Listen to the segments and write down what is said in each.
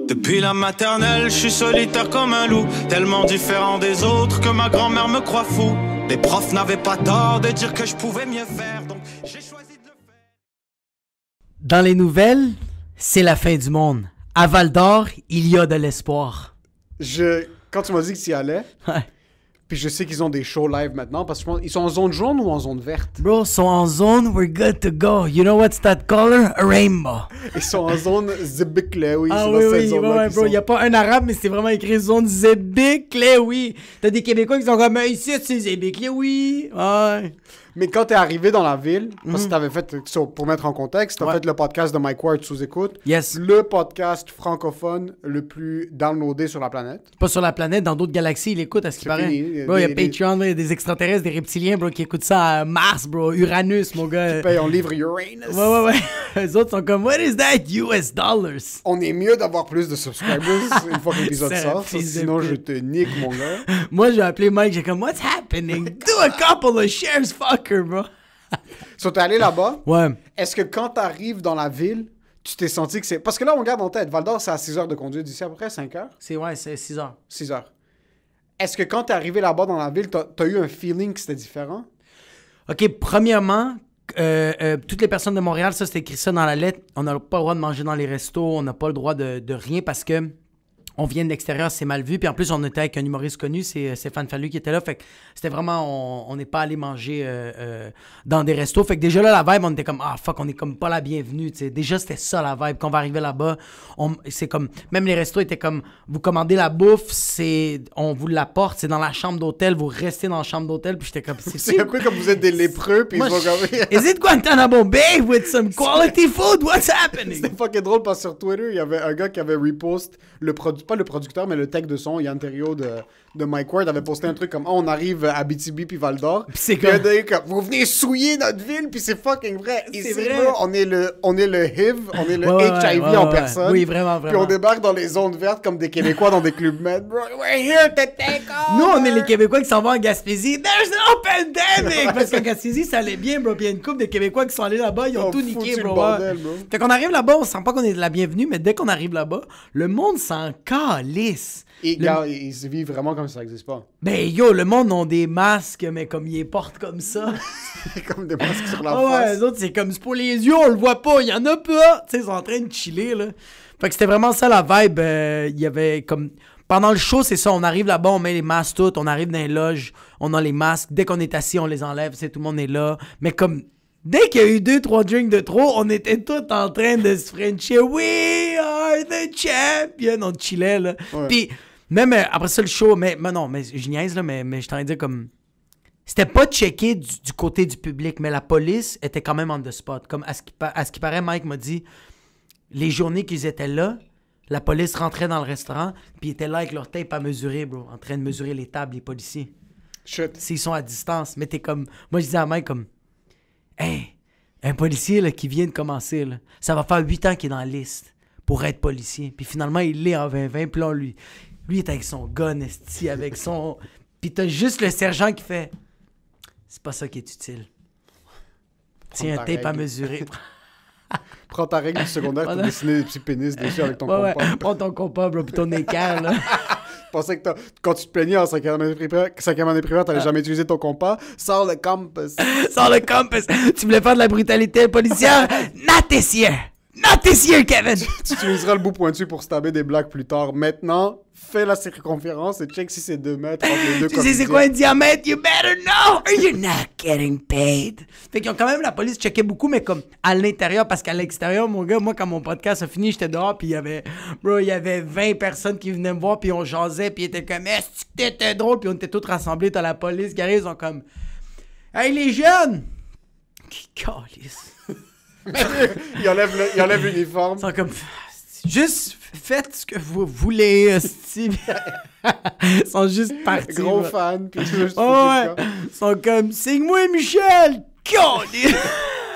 Depuis la maternelle, je suis solitaire comme un loup, tellement différent des autres que ma grand-mère me croit fou. Les profs n'avaient pas tort de dire que je pouvais mieux faire, donc j'ai choisi de le faire. Dans les nouvelles, c'est la fin du monde. À Val-d'Or, il y a de l'espoir. Quand tu m'as dit que tu y allais, Ouais. puis je sais qu'ils ont des shows live maintenant, parce que je pense ils sont en zone jaune ou en zone verte? Bro, sont en zone, we're good to go. You know what's that color? A rainbow. Ils sont en zone Zibiklewi. Ah c'est oui, dans cette oui, zone-là ouais, qu'ils bro, sont. il n'y a pas un arabe, mais c'est vraiment écrit zone Zébéclé, oui. T'as des Québécois qui sont comme, ici, c'est Zébéclé, oui. Ouais. Mais quand t'es arrivé dans la ville, parce que t'avais fait, pour mettre en contexte, t'as Ouais. fait le podcast de Mike Ward sous écoute. Yes. Le podcast francophone le plus downloadé sur la planète. Pas sur la planète, dans d'autres galaxies, ils l'écoutent à ce qui C'est paraît. fini. Bro, il y a Des- Patreon, il y a des extraterrestres, des reptiliens, bro, qui écoutent ça à Mars, bro, Uranus, mon gars. Paye en livre Uranus. Ouais. Eux autres sont comme, what is that? US dollars. On est mieux d'avoir plus de subscribers une fois que l'épisode C'est un sort. fils de Sinon, pute. je te nique, mon gars. Moi, j'ai appelé Mike, j'ai comme, what's happening? Do a couple of shares, fucker, bro. So, t'es allé là-bas. Ouais. Est-ce que quand t'arrives dans la ville, tu t'es senti que c'est... Parce que là, on garde en tête, Val-d'Or, c'est à 6 heures de conduite d'ici, à peu près 5 heures? C'est 6 heures. 6 heures. Est-ce que quand t'es arrivé là-bas dans la ville, t'as eu un feeling que c'était différent? OK, premièrement, toutes les personnes de Montréal, ça, c'était écrit ça dans la lettre. On n'a pas le droit de manger dans les restos, on n'a pas le droit de rien parce que on vient de l'extérieur, c'est mal vu. Puis en plus, on était avec un humoriste connu, c'est Stéphane Fallu qui était là. Fait que c'était vraiment, on n'est pas allé manger dans des restos. Fait que déjà là, la vibe, on était comme, ah fuck, on est comme pas la bienvenue. T'sais. Déjà, c'était ça la vibe. Quand on va arriver là-bas, c'est comme, même les restos étaient comme, vous commandez la bouffe, on vous l'apporte, c'est dans la chambre d'hôtel, vous restez dans la chambre d'hôtel. Puis j'étais comme, C'est un peu comme vous êtes des lépreux, puis Moi, ils vont comme... Is it Guantanamo Bay with some quality food? What's happening? C'était fucking drôle parce que sur Twitter, il y avait un gars qui avait repost, pas le producteur, mais le tech de son, Yann Terriot de Mike Ward, avait posté un truc comme on arrive à Abitibi puis Val-d'Or. Puis c'est Puis il a comme- dit comme vous venez souiller notre ville, puis c'est fucking vrai. C'est Ici, vrai. là, on est le HIV, on est le Ouais, HIV ouais, en ouais. personne. Oui, vraiment, Puis vraiment. on débarque dans les zones vertes comme des Québécois dans des clubs med. Bro, we're here to take over. Nous, on est les Québécois qui s'en vont en Gaspésie. There's no pandemic! Parce qu'en Gaspésie, ça allait bien, bro. Puis il y a une couple de Québécois qui sont allés là-bas, ils ont Ils ont tout foutu niqué, le bro. bordel, Ouais. bro. Fait qu'on arrive là-bas, on sent pas qu'on est de la bienvenue, mais dès qu'on arrive là-bas, le monde s'en calisse. Et Le- gars, ils se vivent vraiment comme ça n'existe pas. Ben yo, le monde ont des masques, mais comme ils les portent comme ça. Comme des masques sur la Ah ouais, face. les autres, c'est comme c'est pour les yeux, on le voit pas, il y en a pas. Tu sais, ils sont en train de chiller, là. Fait que c'était vraiment ça la vibe. Il y avait comme. Pendant le show, c'est ça, on arrive là-bas, on met les masques toutes, on arrive dans les loges, on a les masques. Dès qu'on est assis, on les enlève, tu sais, tout le monde est là. Mais comme. Dès qu'il y a eu 2-3 drinks de trop, on était tous en train de se frencher. We are the champion! On chillait, là. Ouais. Puis, même après ça, le show, mais non, mais je niaise, là, mais je t'en ai dit comme. C'était pas checké du côté du public, mais la police était quand même on the spot. Comme à ce qui paraît, Mike m'a dit, les journées qu'ils étaient là, la police rentrait dans le restaurant, puis ils étaient là avec leur tape à mesurer, bro, en train de mesurer les tables, les policiers. Shit. S'ils sont à distance, mais t'es comme... Moi, je disais à Mike comme, hey, un policier là, qui vient de commencer, là, ça va faire 8 ans qu'il est dans la liste pour être policier. Puis finalement, il l'est en 2020, puis là, lui, il est avec son gun, esti, avec son... Puis t'as juste le sergent qui fait... C'est pas ça qui est utile. Tiens, un ta tape à règle. mesurer. Prends ta règle du secondaire pour Voilà. dessiner des petits pénis dessus avec ton Ouais, compas. ouais. Prends ton compas, bro, puis ton équerre, là. Je pensais que quand tu te plaignais en 5e année primaire, t'allais jamais utiliser ton compas. Sors le compass. Sors le compass. Tu voulais faire de la brutalité policière? Not this year. Not this year, Kevin. Tu utiliseras le bout pointu pour stabber des blagues plus tard. Maintenant, fais la circonférence et check si c'est 2 mètres entre les deux Tu sais c'est comédiens. quoi un diamètre? You better know or you're not getting paid. Fait qu'ils ont quand même, la police checkait beaucoup, mais comme à l'intérieur, parce qu'à l'extérieur, mon gars, moi, quand mon podcast a fini, j'étais dehors, puis il y avait 20 personnes qui venaient me voir, puis on jasait, puis ils étaient comme, est-ce que t'étais drôle? Puis on était tous rassemblés, t'as la police qui arrive, ils sont comme, hey, les jeunes! Qui calisse. Il enlève l'uniforme. Ils sont comme, juste faites ce que vous voulez, hostie. Ils sont juste partis. Gros bro. fan. Puis juste Oh, ouais. Ils sont comme, signe-moi Michel! Calisse.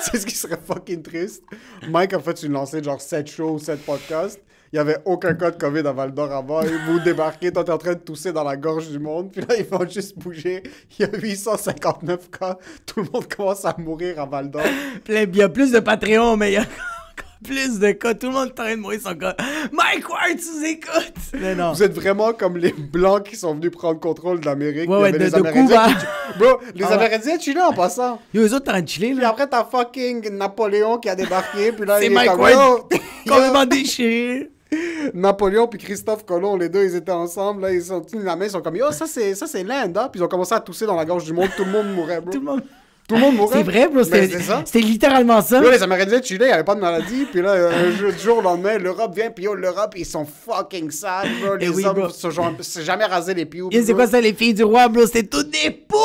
C'est ce qui serait fucking triste. Mike a fait une lancée de genre 7 shows, 7 podcasts. Il n'y avait aucun cas de COVID à Val-d'Or avant. Et vous débarquez, toi t'es en train de tousser dans la gorge du monde. Puis là, ils vont juste bouger. Il y a 859 cas. Tout le monde commence à mourir à Val-d'Or. Puis là, il y a plus de Patreon, mais il y a encore Plus de cas, tout le monde est en train de mourir son cas. Mike Ward, tu nous écoutes! Mais non. Vous êtes vraiment comme les Blancs qui sont venus prendre contrôle de l'Amérique. Ouais, Il y ouais, avait de les Amérindiens Cuba. Bro, les Ah ouais. Amérindiens chillaient en passant. Yo, eux autres, t'es en train de chiller, Puis là. après, t'as fucking Napoléon qui a débarqué. Puis là, C'est il est Mike comme, Ward. yo, Complètement déchiré. Napoléon puis Christophe Colomb, les deux, ils étaient ensemble. Là, ils sont tenus la main, ils sont comme, yo, ça c'est l'Inde, hein? Puis ils ont commencé à tousser dans la gorge du monde. Tout le monde mourait, bro. Tout le monde... Tout le monde mourait. C'est vrai, bro. Mais C'était c'est ça. c'était littéralement ça. Yo, les Amérindiens chillaient, il n'y avait pas de maladie. Puis là, du jour au lendemain, l'Europe vient. Puis yo, l'Europe, ils sont fucking sales, bro. Les oui, hommes bro. se jamais rasé les pieds. Yo, c'est quoi ça, les filles du roi, bro? C'était toutes des putes!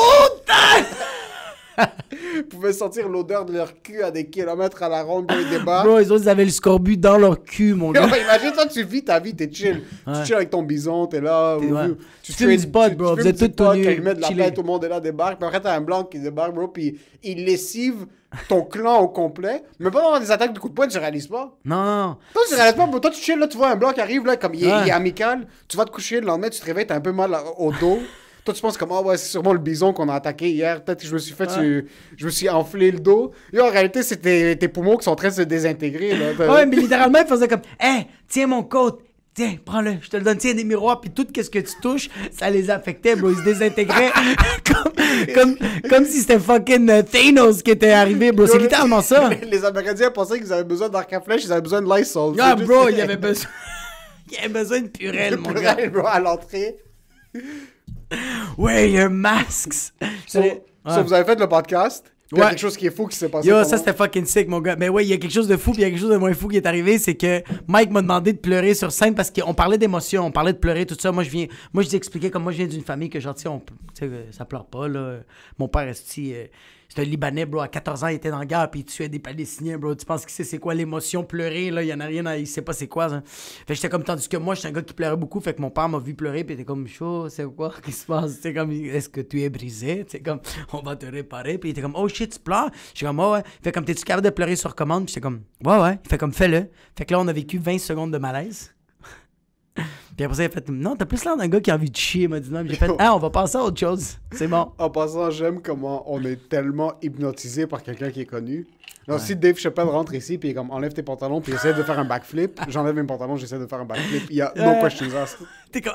Ils pouvaient sentir l'odeur de leur cul à des kilomètres à la ronde quand ils débarquent. Bro, les autres, ils avaient le scorbut dans leur cul, mon Yo, gars. imagine, toi, tu vis ta vie, t'es chill. Ouais. Tu chill avec ton bison, t'es là. Ouais. Tu fumes trades- du pot, bro. tu Vous êtes fumes du tous pot, tenus, quand ils mettent de la chiller. paix, tout le monde est là, débarque. Puis après, t'as un blanc qui débarque, bro, puis il lessive ton clan au complet. Mais pas dans des attaques de coups de poing, tu réalises pas. Non, non. Toi, tu réalises pas, bro. Toi, tu chill, là, tu vois un blanc qui arrive, là, comme il est, Ouais. il est amical. Tu vas te coucher, le lendemain, tu te réveilles, t'as un peu mal au dos. Toi, tu penses comme, ah ouais, c'est sûrement le bison qu'on a attaqué hier. Peut-être que je me suis fait, je me suis enflé le dos. Et en réalité, c'est tes poumons qui sont en train de se désintégrer, là. Ouais, mais littéralement, ils faisaient comme, hey, tiens mon côte. Tiens, prends-le, je te le donne. Tiens, des miroirs, puis tout ce que tu touches, ça les affectait, bro. Ils se désintégraient comme si c'était fucking Thanos qui était arrivé, bro. C'est littéralement ça. Les Amérindiens pensaient qu'ils avaient besoin d'arc à flèche, ils avaient besoin de Lysol. Ah, C'est juste- bro, il y avait besoin... Il y avait besoin de purée, mon gars. Purel, bro, à l'entrée. Wear your masks. So, Ouais. vous avez fait le podcast. Il y a Ouais. quelque chose qui est fou qui s'est passé. Yo, pendant- ça c'était fucking sick, mon gars. Mais ouais, il y a quelque chose de fou, puis il y a quelque chose de moins fou qui est arrivé, c'est que Mike m'a demandé de pleurer sur scène parce qu'on parlait d'émotions, on parlait de pleurer, tout ça. Moi, je t'expliquais comme moi, je viens d'une famille que, genre, tu sais, ça pleure pas, là. Mon père, c'est un Libanais, bro. À 14 ans, il était dans la guerre, puis il tuait des Palestiniens, bro. Tu penses qu'il sait c'est quoi l'émotion, pleurer, là? Il y en a rien, il sait pas c'est quoi, ça. Fait que j'étais comme, tandis que moi, j'étais un gars qui pleurait beaucoup, fait que mon père m'a vu pleurer, puis il était comme, chaud, c'est quoi? Qu'est-ce qui se passe? C'est comme, est-ce que tu es brisé? C'est comme, on va te réparer, puis il était comme, oh shit, tu pleures? J'étais comme, ouais. Fait comme, t'es-tu capable de pleurer sur commande? Puis j'étais comme, ouais. Il fait comme, fais-le. Fait que là, on a vécu 20 secondes de malaise. Puis après ça, il a fait, non, t'as plus l'air d'un gars qui a envie de chier, il m'a dit non. Puis j'ai fait, on va passer à autre chose. C'est bon. En passant, j'aime comment on est tellement hypnotisé par quelqu'un qui est connu. Alors, si Dave Chappelle rentre ici, puis il est comme, enlève tes pantalons, puis essaie de faire un backflip, j'enlève mes pantalons, j'essaie de faire un backflip. Il y a no questions asked. T'es comme,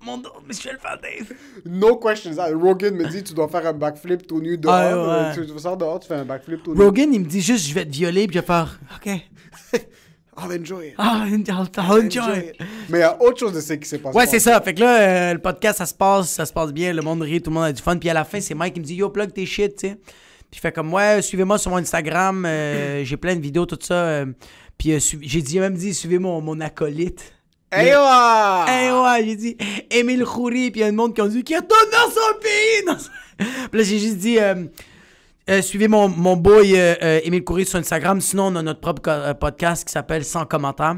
mon dos, mais je vais le faire, Dave. No questions asked. Rogan me dit, tu dois faire un backflip tout nu dehors. Ah, ouais. Tu sors dehors, tu fais un backflip tout nu. Rogan, il me dit juste, je vais te violer, puis je vais faire, OK. I'll enjoy it. I'll enjoy. Mais il y a autre chose de ce qui s'est passé. Ouais, c'est ça. Fait que là, le podcast, ça se passe bien, le monde rit, tout le monde a du fun. Puis à la fin, c'est Mike qui me dit, yo, plug tes shit, tu sais. Puis je fais comme, ouais, suivez-moi sur mon Instagram, j'ai plein de vidéos, tout ça. Puis j'ai même dit, suivez mon acolyte. Hey, ouais! Hey, ouais, j'ai dit Émile Khoury, puis il y a du monde qui ont dit qu'il retourne dans son pays. Puis là, j'ai juste dit suivez mon boy Émile Khoury sur Instagram. Sinon, on a notre propre podcast qui s'appelle Sans commentaire.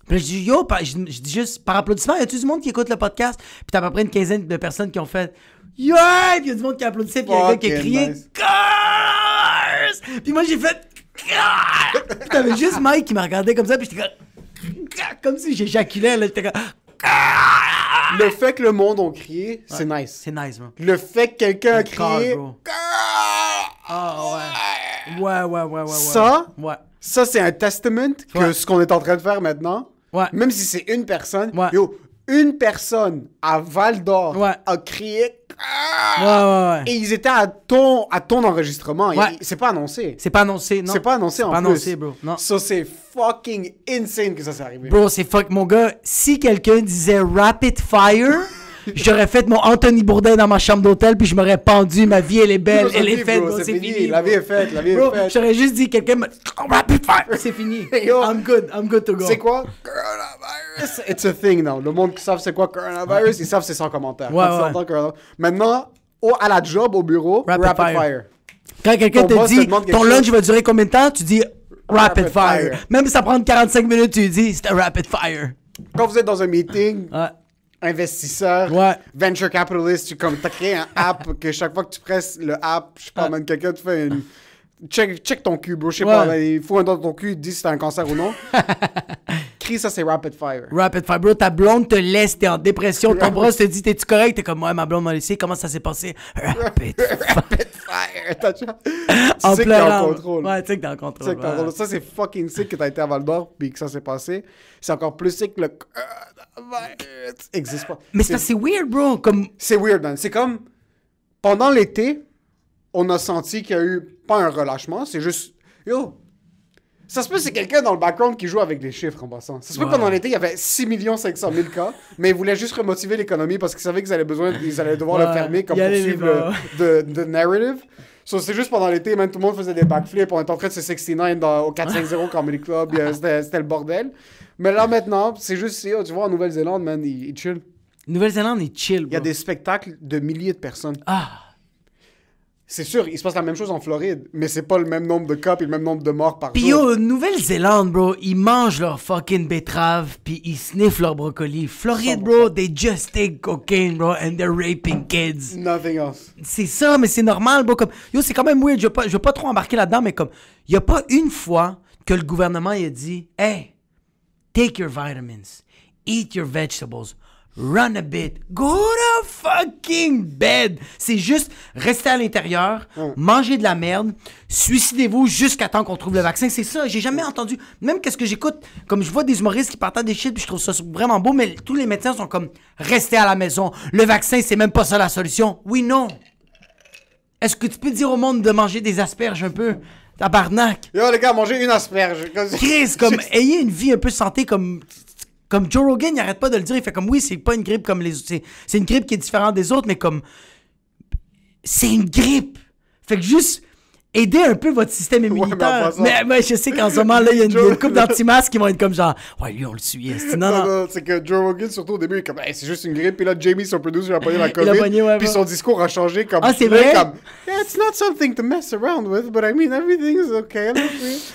Puis là, je dis yo, je dis juste par applaudissement, y a-tu du monde qui écoute le podcast? Puis t'as à peu près une quinzaine de personnes qui ont fait yeah! Puis y a du monde qui applaudissait, puis y a un gars qui a crié Nice. Cars! Puis moi, j'ai fait Cars! Puis t'avais juste Mike qui m'a regardé comme ça, puis j'étais comme si j'éjaculais, là, j'étais comme Le fait que le monde a crié, c'est nice. c'est nice, man. Le fait que quelqu'un a Cars, crié. bro. Ah ouais. Ça, Ouais. ça c'est un testament que Ouais. ce qu'on est en train de faire maintenant, Ouais. même si c'est une personne, Ouais. yo, une personne à Val d'Or Ouais. a crié. Ouais. Et ils étaient à ton enregistrement. Ouais. C'est pas annoncé. C'est pas annoncé, non. C'est pas annoncé en pas plus. annoncé, bro. Non. Ça, c'est fucking insane que ça s'est arrivé. Bro, c'est fuck, mon gars. Si quelqu'un disait rapid fire, j'aurais fait mon Anthony Bourdain dans ma chambre d'hôtel, puis je m'aurais pendu. Ma vie, elle est belle, C'est elle est fini, faite, bro, bro. c'est C'est fini. fini. La bro. vie est faite, la vie Bro, est faite. j'aurais juste dit quelqu'un me rapid fire, c'est fini. Yo. I'm good to go. C'est quoi? Coronavirus. It's a thing now. Le monde qui savent c'est quoi coronavirus, ils savent c'est sans commentaire. Ouais, Quand tu ouais. entends corona- Maintenant, à la job, au bureau, Rapid rapid fire. fire. Quand quelqu'un Ton te boss te dit demande quelque ton chose. lunch va durer combien de temps, tu dis rapid Rapid fire. fire. Même si ça prend 45 minutes, tu dis c'est un rapid fire. Quand vous êtes dans un meeting, Ouais. investisseur, Ouais. venture capitalist, t'as créé un app que chaque fois que tu presses le app, je sais pas, man, quelqu'un te fait une... Check ton cul, bro. Je sais Ouais. pas, là, il faut un dans ton cul, il te dit si t'as un cancer ou non. crie, ça c'est rapid fire. Rapid fire, bro, ta blonde te laisse, t'es en dépression, ton bras te dit, t'es-tu correct? T'es comme, ouais, ma blonde m'a laissé, comment ça s'est passé? Rapid fire. Tu sais en que t'es pleurant. en contrôle. Ouais, tu sais que t'es en contrôle. Ouais. Ça, c'est fucking sick que t'as été à Val d'Or puis que ça s'est passé. C'est encore plus sick que le... existe pas. Mais c'est weird, bro. Comme... C'est weird, man. C'est comme... Pendant l'été, on a senti qu'il y a eu pas un relâchement, c'est juste... Yo... Ça se peut c'est quelqu'un dans le background qui joue avec les chiffres en passant. Ça se peut pendant l'été, il y avait 6 500 000 cas, mais ils voulaient juste remotiver l'économie parce qu'ils savaient qu'ils allaient devoir le fermer comme pour suivre le narrative. So, c'est juste pendant l'été, même tout le monde faisait des backflips, on était en train de se 69 au 450 Comedy Club, c'était le bordel. Mais là maintenant, c'est juste, tu vois, en Nouvelle-Zélande, man, ils chill. Nouvelle-Zélande, ils chill, bro. Il y a des spectacles de milliers de personnes. Ah! C'est sûr, il se passe la même chose en Floride, mais c'est pas le même nombre de cas et le même nombre de morts par Pis jour. yo, Nouvelle-Zélande, bro, ils mangent leur fucking betterave pis ils sniffent leur brocoli. Floride, 100%. bro, they just take cocaine, bro, and they're raping kids. Nothing else. C'est ça, mais c'est normal, bro. Comme, yo, c'est quand même weird, je veux pas trop embarquer là-dedans, mais comme, y a pas une fois que le gouvernement, il a dit, hey, take your vitamins, eat your vegetables, run a bit, go to fucking bed. C'est juste rester à l'intérieur, manger de la merde, suicidez-vous jusqu'à temps qu'on trouve le vaccin. C'est ça, j'ai jamais entendu. Même qu'est-ce que j'écoute, comme je vois des humoristes qui partagent des shit, puis je trouve ça vraiment beau, mais tous les médecins sont comme, restez à la maison. Le vaccin, c'est même pas ça la solution. Oui, non. Est-ce que tu peux dire au monde de manger des asperges un peu? Tabarnak. Yo, les gars, mangez une asperge. Chris, comme, ayez une vie un peu santé comme Joe Rogan, il arrête pas de le dire. Il fait comme, oui, c'est pas une grippe comme les autres. C'est une grippe qui est différente des autres, mais comme, c'est une grippe. Fait que juste, aider un peu votre système immunitaire. Mais je sais qu'en ce moment, là, il y a une couple d'anti-masques qui vont être comme genre, ouais, lui, on le suit. Non, c'est que Joe Rogan, surtout au début, il est comme, hey, c'est juste une grippe. Puis là, Jamie, son producer, il a pogné la COVID. Puis son discours a changé comme. Ah, c'est vrai? Comme, yeah, it's not something to mess around with, but I mean, everything is okay.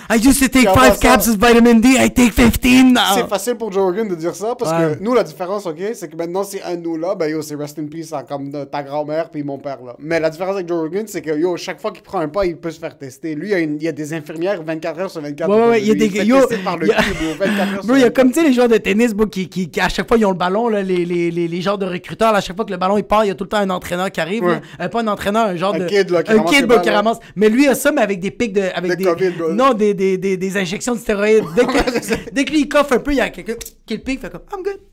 I used to take 5 caps of vitamin D, I take 15 now. C'est facile pour Joe Rogan de dire ça parce que nous, la différence, ok, c'est que maintenant, c'est un nous là, ben yo, c'est rest in peace, hein, comme ta grand-mère puis mon père là. Mais la différence avec Joe Rogan, c'est que yo, chaque fois qu'il prend un pas, il peut se faire tester. Lui, il y a des infirmières 24 heures sur 24. Ouais, il y a des gars. Par le cul, bro, 24 heures bro, il y a comme, tu sais, les joueurs de tennis, bro, qui à chaque fois, ils ont le ballon, là, les genres de recruteurs, là, à chaque fois que le ballon, il part, il y a tout le temps un entraîneur qui arrive. Là. Pas un entraîneur, un genre de. Kid, là, un kid, bro, qui ramasse. Mais lui, il a ça, mais avec des pics de. Avec des COVID, bro. Non, des injections de stéroïdes. Dès que lui, il coffre un peu, il y a quelqu'un qui le pique, fait comme,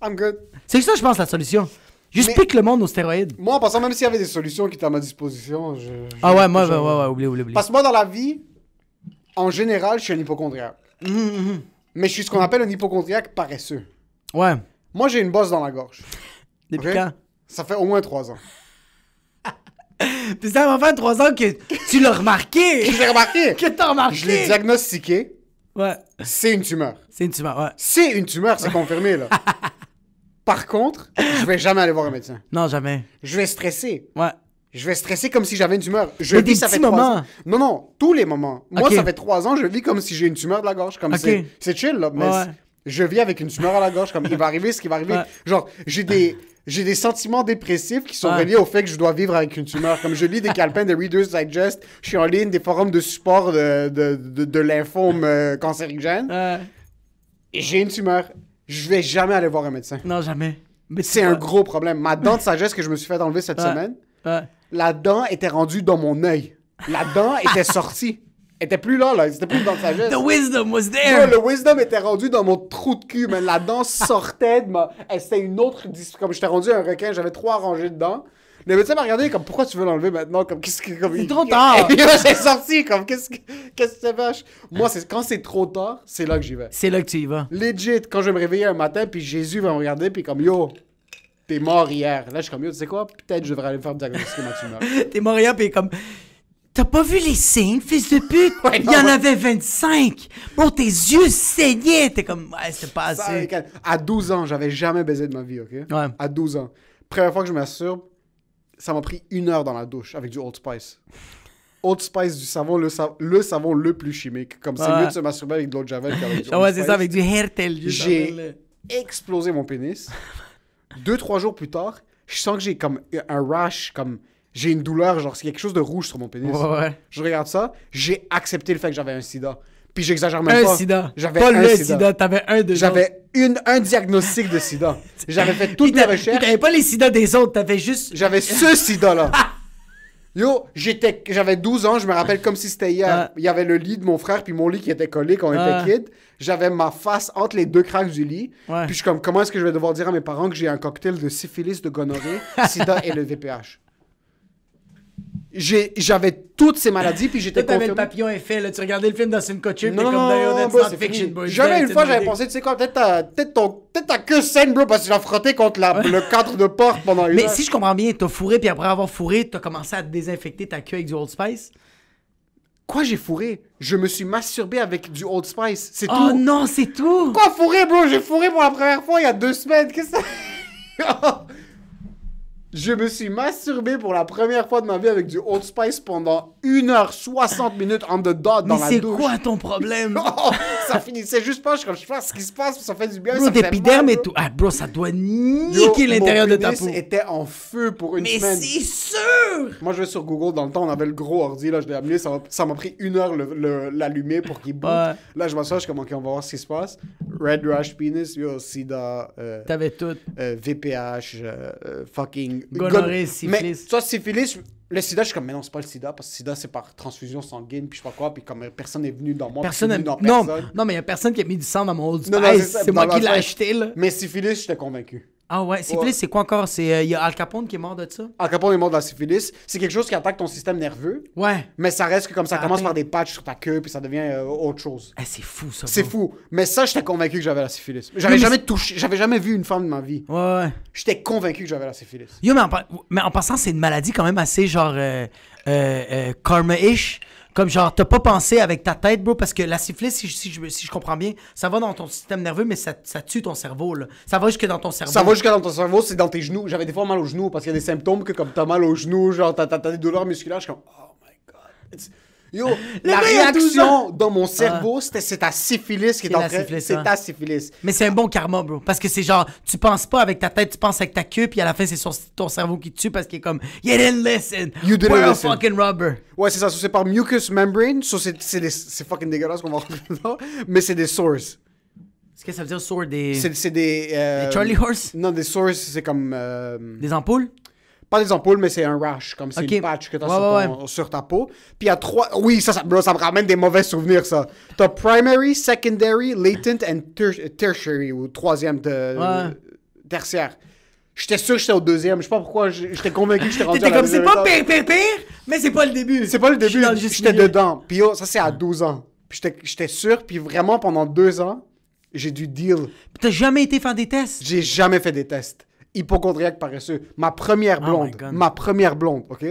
I'm good. C'est ça, je pense, la solution. Juste pique le monde aux stéroïdes. Moi, en passant, même s'il y avait des solutions qui étaient à ma disposition, oublie. Parce que moi, dans la vie, en général, je suis un hypochondriaque. Mais je suis ce qu'on appelle un hypochondriaque paresseux. Ouais. Moi, j'ai une bosse dans la gorge. Depuis quand? Ça fait au moins 3 ans. Puis ça va faire 3 ans que tu l'as remarqué. Je l'ai remarqué. Que t'as remarqué. Je l'ai diagnostiqué. Ouais. C'est une tumeur. C'est une tumeur, ouais. C'est une tumeur, c'est confirmé, là. Par contre, je vais jamais aller voir un médecin. Non, jamais. Je vais stresser. Ouais. Je vais stresser comme si j'avais une tumeur. Mais des petits moments. Non, tous les moments. Moi, Okay. ça fait 3 ans, je vis comme si j'ai une tumeur de la gorge. Comme c'est chill, là. Mais je vis avec une tumeur à la gorge. Comme il va arriver ce qui va arriver. Ouais. Genre, j'ai des sentiments dépressifs qui sont reliés au fait que je dois vivre avec une tumeur. Comme je lis des calepins de Reader's Digest, je suis en ligne, des forums de support de lymphome cancérigène. Et j'ai une tumeur. Je vais jamais aller voir un médecin. Non, jamais. Mais c'est un gros problème. Ma dent de sagesse que je me suis fait enlever cette semaine, la dent était rendue dans mon œil. La dent était sortie. Elle était plus là. C'était plus une dent de sagesse. The wisdom was there. Le wisdom était rendu dans mon trou de cul, man. La dent sortait de ma... C'était une autre... Comme j'étais rendu un requin, j'avais 3 rangées de dents. Le médecin m'a regardé comme, pourquoi tu veux l'enlever maintenant? Comme, c'est trop tard. C'est sorti, comme, qu'est-ce que c'est vache? Moi, quand c'est trop tard, c'est là que j'y vais. C'est là que tu y vas. Legit, quand je vais me réveiller un matin, puis Jésus va me regarder, puis comme, yo, t'es mort hier. Là, je suis comme, yo, tu sais quoi? Peut-être je devrais aller me faire diagnostiquer ma tumeur. T'es mort hier, puis comme... T'as pas vu les signes, fils de pute? Il y en avait 25. Bro, tes yeux saignaient. T'es comme, ouais, c'est pas assez. À 12 ans, j'avais jamais baisé de ma vie, OK? Ouais. À 12 ans. Première fois que je m'assure, ça m'a pris 1 heure dans la douche avec du Old Spice. Old Spice, du savon, le savon le plus chimique. Comme c'est mieux de se masturber avec de l'eau de Javel qu'avec du Old ouais, Spice. c'est ça, avec du Hertel. J'ai explosé mon pénis. 2-3 jours plus tard, je sens que j'ai comme un rash, comme... J'ai une douleur, genre c'est quelque chose de rouge sur mon pénis. Ouais. Je regarde ça, j'ai accepté le fait que j'avais un sida. Puis j'exagère même pas. Un sida. J'avais pas un le sida. sida, t'avais un de J'avais un diagnostic de sida. J'avais fait toutes les recherches. T'avais pas les sida des autres, t'avais juste... J'avais ce sida-là. Yo, j'avais 12 ans, je me rappelle comme si c'était hier. Il y avait le lit de mon frère puis mon lit qui était collé quand on était kid. J'avais ma face entre les deux craques du lit. Ouais. Puis je suis comme, comment est-ce que je vais devoir dire à mes parents que j'ai un cocktail de syphilis, de gonorrhée, sida et le VPH? J'avais toutes ces maladies, puis j'étais Toi, t'avais le confirmé. papillon effet, là. Tu regardais le film dans une couture, t'es Non, comme non, d'ailleurs, non, that's bro, not c'est fiction, fini. boy. Jamais une fois, j'avais pensé. pensé, tu sais quoi, peut-être ta queue saine, bro, parce que tu l'as frotté contre le cadre de porte pendant une Mais heure. si je comprends bien, t'as fourré, puis après avoir fourré, t'as commencé à désinfecter ta queue avec du Old Spice? Quoi, j'ai fourré? Je me suis masturbé avec du Old Spice, c'est Oh tout. non, c'est tout! Quoi, fourré, bro? J'ai fourré pour la première fois il y a 2 semaines, qu'est-ce que ça... Je me suis masturbé pour la première fois de ma vie avec du Old Spice pendant 1h60 on the dot dans Mais la c'est douche. quoi ton problème? Oh, ça finissait juste pas, je sais pas ce qui se passe, ça fait du bien, Bro, ça fait d'épiderme mal, et bro. tout. Ah, bro, ça doit Yo, niquer l'intérieur de ta mon peau. pénis était en feu pour une Mais semaine. c'est sûr! Moi, je vais sur Google, dans le temps, on avait le gros ordi, là, je l'ai amené, ça m'a pris 1 heure l'allumer pour qu'il boot. Ouais. Là, je m'assois, je suis comme, ok, on va voir ce qui se passe. Red Rash Penis, yo, sida, T'avais tout. VPH, fucking... Gonorrhée, syphilis. Mais, ça, syphilis, le sida, je suis comme, mais non, c'est pas le sida, parce que le sida, c'est par transfusion sanguine, puis je sais pas quoi, puis comme personne n'est venu dans moi, Personne puis n'a... c'est venu dans Non, personne. non, mais y a personne qui a mis du sang dans mon Old Spice. Non, non, c'est ça, c'est moi dans qui la l'ai tête. acheté, là. Mais syphilis, j'étais convaincu. Ah ouais, syphilis, Ouais. c'est quoi encore? C'est... y a Al Capone qui est mort de ça? Al Capone est mort de la syphilis. C'est quelque chose qui attaque ton système nerveux, Ouais. mais ça reste que comme ça Ça commence atteint. par des patchs sur ta queue, puis ça devient autre chose. Eh, c'est fou, ça. C'est bro. fou. Mais ça, j'étais convaincu que j'avais la syphilis. J'avais jamais touché, j'avais jamais vu une femme de ma vie. Ouais, ouais. J'étais convaincu que j'avais la syphilis. Yo, mais en passant, c'est une maladie quand même assez genre karma-ish. Comme genre, t'as pas pensé avec ta tête, bro, parce que la syphilis, si je comprends bien, ça va dans ton système nerveux, mais ça tue ton cerveau, là. Ça va jusque dans ton cerveau. Ça va jusqu'à dans ton cerveau, c'est dans tes genoux. J'avais des fois mal aux genoux parce qu'il y a des symptômes que comme t'as mal aux genoux, genre t'as des douleurs musculaires, je suis comme oh my god. Yo, la gars, il a 12 réaction dans mon cerveau, c'est ta syphilis qui est C'est en la train. syphilis, C'est hein. ta syphilis. Mais c'est un bon karma, bro. Parce que c'est genre, tu penses pas avec ta tête, tu penses avec ta queue, puis à la fin, c'est ton cerveau qui te tue parce qu'il est comme, you didn't listen. You didn't We're listen. a fucking rubber. Ouais, c'est ça. So, c'est par mucous membrane. So, c'est fucking dégueulasse qu'on va rentrer dedans. Mais c'est des sources. Qu'est-ce que ça veut dire, sourd des C'est des. des Charlie Horse? Non, des sources, c'est comme. Des ampoules? Pas des ampoules, mais c'est un rash. Comme c'est Ok. une patch que t'as Ouais, sur, sur ta peau. Puis il y a 3. Oui, bro, ça me ramène des mauvais souvenirs, ça. T'as primary, secondary, latent and tertiary. Ou troisième Ouais. tertiaire. J'étais sûr que j'étais au deuxième. Je sais pas pourquoi. J'étais convaincu que j'étais rendu T'étais à la comme, c'est deuxième pas étape. pire, mais c'est pas le début. C'est pas le Je suis début, dans le juste j'étais milieu. dedans. Puis yo, ça c'est à 12 ans. Puis j'étais sûr, puis vraiment pendant 2 ans, j'ai dû deal. T'as jamais été faire des tests? J'ai jamais fait des tests. Hypochondriaque paresseux. Ma première Oh my blonde, ok?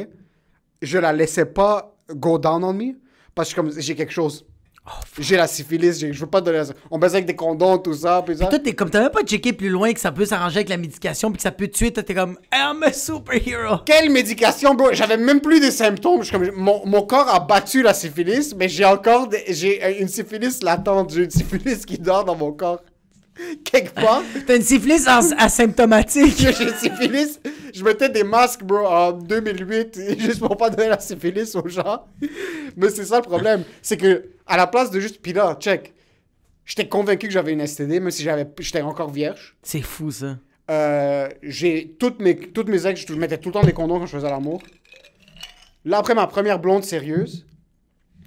Je la laissais pas go down on me parce que comme j'ai quelque chose. J'ai la syphilis, je veux pas donner la... On baise avec des condoms, tout ça, puis ça. Toi, t'es comme, t'as même pas checké plus loin que ça peut s'arranger avec la médication puis que ça peut te tuer. Toi, t'es comme, I'm a superhero. Quelle médication, bro? J'avais même plus des symptômes. Je suis comme, mon corps a battu la syphilis, mais j'ai encore j'ai une syphilis latente. J'ai une syphilis qui dort dans mon corps. Quelque part. T'as une syphilis asymptomatique. J'ai une syphilis. Je mettais des masques, bro, en 2008, juste pour pas donner la syphilis aux gens. Mais c'est ça le problème. C'est que, à la place de juste. Puis là, check. J'étais convaincu que j'avais une STD, même si j'étais encore vierge. C'est fou, ça. J'ai toutes mes ex, je mettais tout le temps des condoms quand je faisais l'amour. Là, après ma première blonde sérieuse,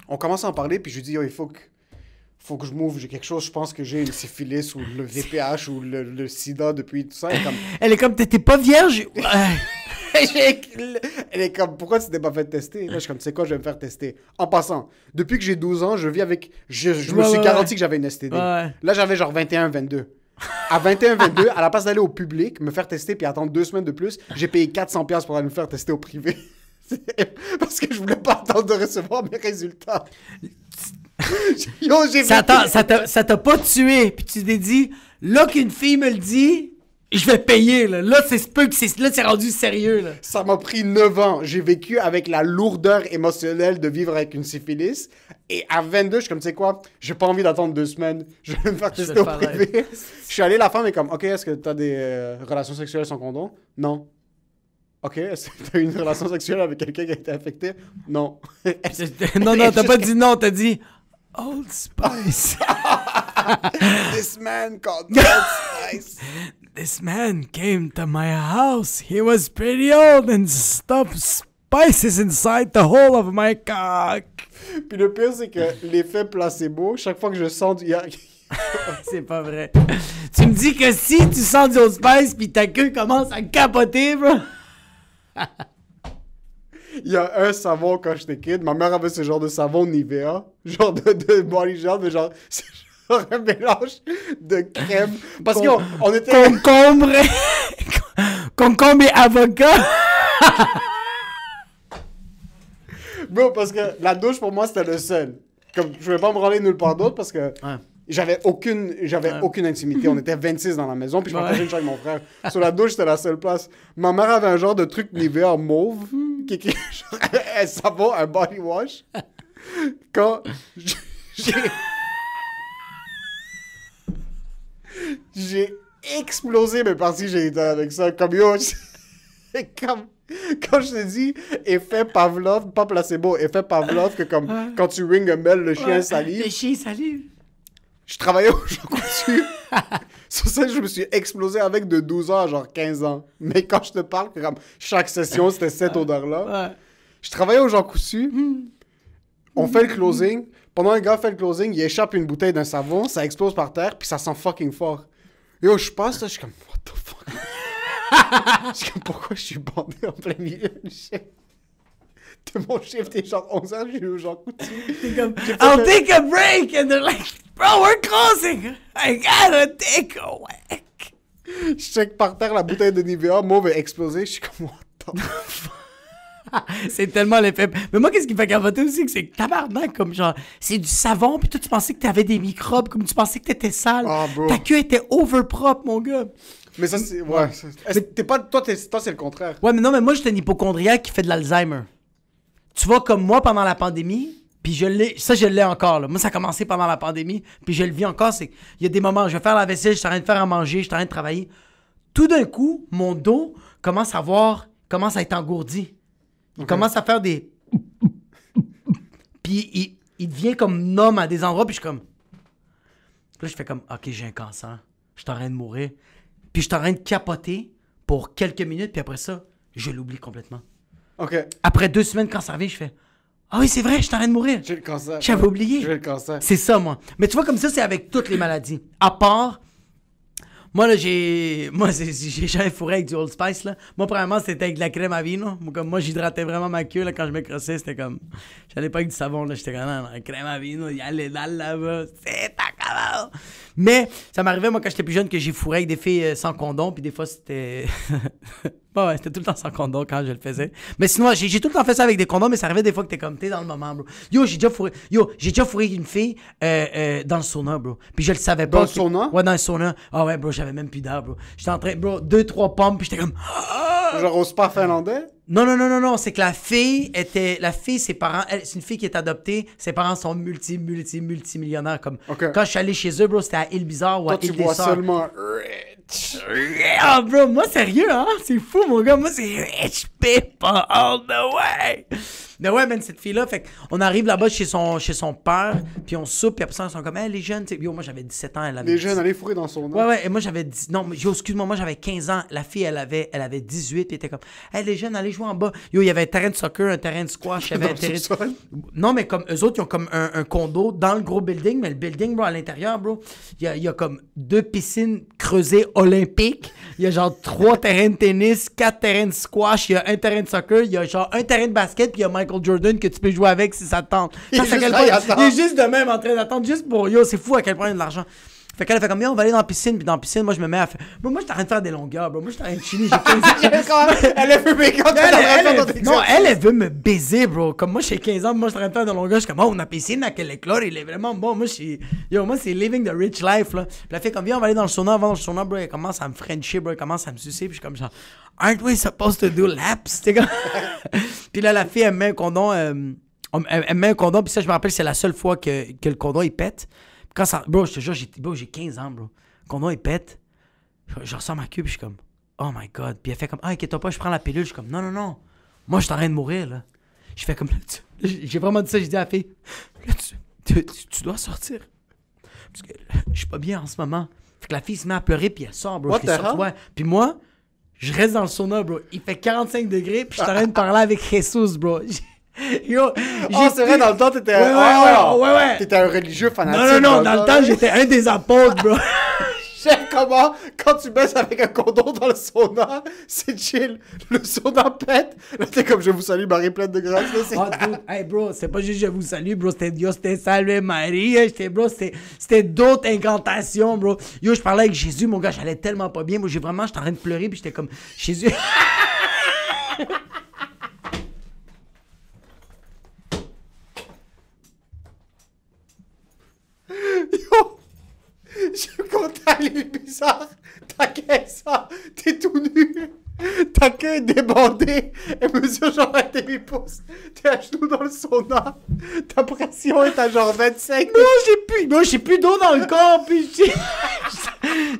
on commence à en parler, puis je lui dis, yo, il faut que je m'ouvre, j'ai quelque chose, je pense que j'ai une syphilis ou le VPH ou le sida depuis tout ça. Elle est comme, t'étais pas vierge? Elle est comme, pourquoi tu t'es pas fait tester? Là, je suis comme, tu sais quoi, je vais me faire tester. En passant, depuis que j'ai 12 ans, je vis avec. Je me suis garanti que j'avais une STD. Ouais. Là, j'avais genre 21, 22. À 21, 22, à la place d'aller au public, me faire tester puis attendre 2 semaines de plus, j'ai payé 400$ pour aller me faire tester au privé. Parce que je voulais pas attendre de recevoir mes résultats. Yo, j'ai Ça t'a pas tué. Puis tu t'es dit, là qu'une fille me le dit, je vais payer. Là c'est rendu sérieux. Là. Ça m'a pris 9 ans. J'ai vécu avec la lourdeur émotionnelle de vivre avec une syphilis. Et à 22, je suis comme, tu sais quoi, j'ai pas envie d'attendre 2 semaines. Je vais me faire Je vais tester le au faire privé. Je suis allé, la femme est comme, OK, est-ce que t'as des relations sexuelles sans condom? Non. OK, est-ce que t'as eu une relation sexuelle avec quelqu'un qui a été infecté? Non. Non, t'as pas dit non, t'as dit Old Spice. This man called Old Spice. This man came to my house. He was pretty old and stuffed spices inside the hole of my cock. Puis le pire, c'est que l'effet placebo, chaque fois que je sens du... C'est pas vrai. Tu me dis que si tu sens du Old Spice pis ta queue commence à capoter, bro. Il y a un savon quand j'étais kid. Ma mère avait ce genre de savon Nivea. Genre de body gel, mais genre... C'est genre un mélange de crème. Parce qu'on était... Concombre et avocat. Bro, parce que la douche, pour moi, c'était le seul. Comme, je ne vais pas me râler nulle part d'autre parce que... Ouais. J'avais aucune intimité. On était 26 dans la maison, puis je partageais une chambre avec mon frère. Sur la douche, c'était la seule place. Ma mère avait un genre de truc Nivea mauve, qui est genre un savon, un body wash. Quand j'ai explosé mes parties génitales avec ça. Comme yo, quand je te dis effet Pavlov, pas placebo, effet Pavlov, que comme quand tu ring un bell, le chien salive. Le chien salive. Je travaillais au Jean Coutu. Sur ça, je me suis explosé avec de 12 ans à genre 15 ans. Mais quand je te parle, comme chaque session, c'était cette odeur-là. Ouais. Je travaillais au Jean Coutu. On fait le closing. Pendant un gars fait le closing, il échappe une bouteille d'un savon, ça explose par terre, puis ça sent fucking fort. Yo, je passe là, je suis comme, what the fuck? Je suis comme, pourquoi je suis bandé en plein milieu du shift? De mon shift est genre 11h, je suis au Jean Coutu. I'll take a break, and they're like, bro, we're closing. I gotta take a whack. Je check par terre la bouteille de Nivea, mauve est explosée, je suis comme, what the fuck? C'est tellement l'effet. Mais moi, qu'est-ce qui me fait capoter aussi, c'est que tabarnak, comme genre, c'est du savon, puis toi, tu pensais que t'avais des microbes, comme tu pensais que t'étais sale. Ah, bro. Ta queue était over propre, mon gars. Mais ça, c'est. Ouais. T'es pas. Toi, c'est le contraire. Ouais, mais non, mais moi, j'étais un hypochondriaque qui fait de l'Alzheimer. Tu vois, comme moi, pendant la pandémie, puis je l'ai encore, là. Moi, ça a commencé pendant la pandémie, puis je le vis encore, c'est... Il y a des moments, je vais faire la vaisselle, je suis en train de faire à manger, je suis en train de travailler. Tout d'un coup, mon dos commence à être engourdi. Il commence à faire des... Puis il devient comme nom à des endroits, puis je suis comme... Puis là, je fais comme, OK, j'ai un cancer. Je suis en train de mourir. Puis je suis en train de capoter pour quelques minutes, puis après ça, je l'oublie complètement. OK. Après 2 semaines, quand ça revient, je fais, ah oui, c'est vrai, je suis en train de mourir. J'ai le cancer. J'avais oublié. J'ai le cancer. C'est ça, moi. Mais tu vois, comme ça, c'est avec toutes les maladies. À part... Moi, là, j'ai jamais fourré avec du Old Spice, là. Moi, premièrement, c'était avec de la crème à vino. Moi, j'hydratais vraiment ma queue, là, quand je me crossais. C'était comme... J'allais pas avec du savon, là. J'étais comme, non, la crème à vino, il y a les dalles là-bas. C'est ta cabane. Mais ça m'arrivait, moi, quand j'étais plus jeune, que j'ai fourré avec des filles sans condom. Puis des fois, c'était... Bon, ouais, c'était tout le temps sans condom quand je le faisais. Mais sinon, j'ai tout le temps fait ça avec des condoms, mais ça arrivait des fois que t'es comme, t'es dans le moment, bro. J'ai déjà fourré une fille dans le sauna, bro. Puis je le savais pas. Dans le sauna? Ouais, dans le sauna. Ah ouais, bro, j'avais même plus d'air, bro. J'étais en train, bro, 2-3 pompes, puis j'étais comme... Genre au spa finlandais? Non, c'est que la fille, ses parents, c'est une fille qui est adoptée, ses parents sont multimillionnaires. Comme, quand je suis allé chez eux, bro, c'était à Île-Bizarre ou à Île-des-Sœurs. Toi, tu vois seulement rich. Ah, bro, moi, sérieux, hein? C'est fou, mon gars. Moi, c'est rich people all the way. Mais ouais, man, cette fille-là, fait qu'on arrive là-bas chez son père, puis on soupe, puis après ça, ils sont comme, hey, les jeunes, yo, moi, j'avais 17 ans, elle avait... Les jeunes allaient fourrer dans son nom. Ouais, et moi, j'avais... Non, excuse-moi, moi, j'avais 15 ans. La fille, elle avait 18, puis elle était comme, hey, les jeunes, allez jouer en bas. Yo, il y avait un terrain de soccer, un terrain de squash, il y avait un terrain de... Non, mais comme, eux autres, ils ont comme un condo dans le gros building, mais le building, bro, à l'intérieur, bro, il y a comme 2 piscines creusées olympiques, il y a genre 3 terrains de tennis, 4 terrains de squash, il y a un terrain de soccer, il y a genre un terrain de basket, puis il y a Michael Jordan que tu peux jouer avec si ça te tente. Il est juste de même en train d'attendre, juste pour... Yo, c'est fou à quel point il y a de l'argent. Fait qu'elle a fait comme, on va aller dans la piscine, puis dans la piscine, moi, je me mets à faire... Bro, moi, j'étais en train de faire des longueurs, bro. Moi, j'étais en train de chiller, j'ai 15 ans. Elle a fumé quand elle veut me baiser, bro. Comme moi, j'ai 15 ans, moi, je suis en train de faire des longueurs. Je suis comme, oh, la piscine, à quel éclore, il est vraiment bon. Moi, moi, c'est living the rich life, là. Puis elle fait comme, viens, on va aller dans le sauna. Avant dans le sauna, bro, elle commence à me frencher, bro. Elle commence à me sucer, puis je suis comme, genre, aren't we supposed to do laps? Comme... Puis là, la fille, elle met un condom, elle met un condom, puis ça, je me rappelle, c'est la seule fois que le condom, il pète. Quand ça... Bro, je te jure, j'ai 15 ans, bro. Quand on il pète, je ressens ma queue, puis je suis comme, oh my God. Puis elle fait comme, ah, inquiète-toi pas, je prends la pilule. Je suis comme, non. Moi, je suis en train de mourir, là. Je fais comme, j'ai vraiment dit ça, j'ai dit à la fille, là, tu dois sortir. Parce que je suis pas bien en ce moment. Fait que la fille se met à pleurer, puis elle sort, bro. What Je l'ai the sorti, hell? ouais. Puis moi, je reste dans le sauna, bro. Il fait 45 degrés, puis je suis en train de parler avec Jesus, bro. Yo, C'est vrai, dans le temps, t'étais... Ouais. T'étais un religieux fanatique. Non, dans le temps, j'étais un des apôtres, bro. J'aime comment, quand tu baisses avec un condom dans le sauna, c'est chill. Le sauna pète. Là, t'es comme, je vous salue, Marie pleine de grâce. Là, c'est... Oh, dude, hey, bro, c'est pas juste je vous salue, bro. C'était Dios te salve Maria. C'était d'autres incantations, bro. Yo, je parlais avec Jésus, mon gars, j'allais tellement pas bien. Moi, j'étais en train de pleurer, puis j'étais comme, Jésus. Yo! J'aime comment t'as l'air bizarre. T'as 15 ans, t'es tout nu. Ta queue est débandée. Elle mesure genre 1,5 pouces. T'es à genoux dans le sauna. Ta pression est à genre 25. J'ai plus d'eau dans le corps, puis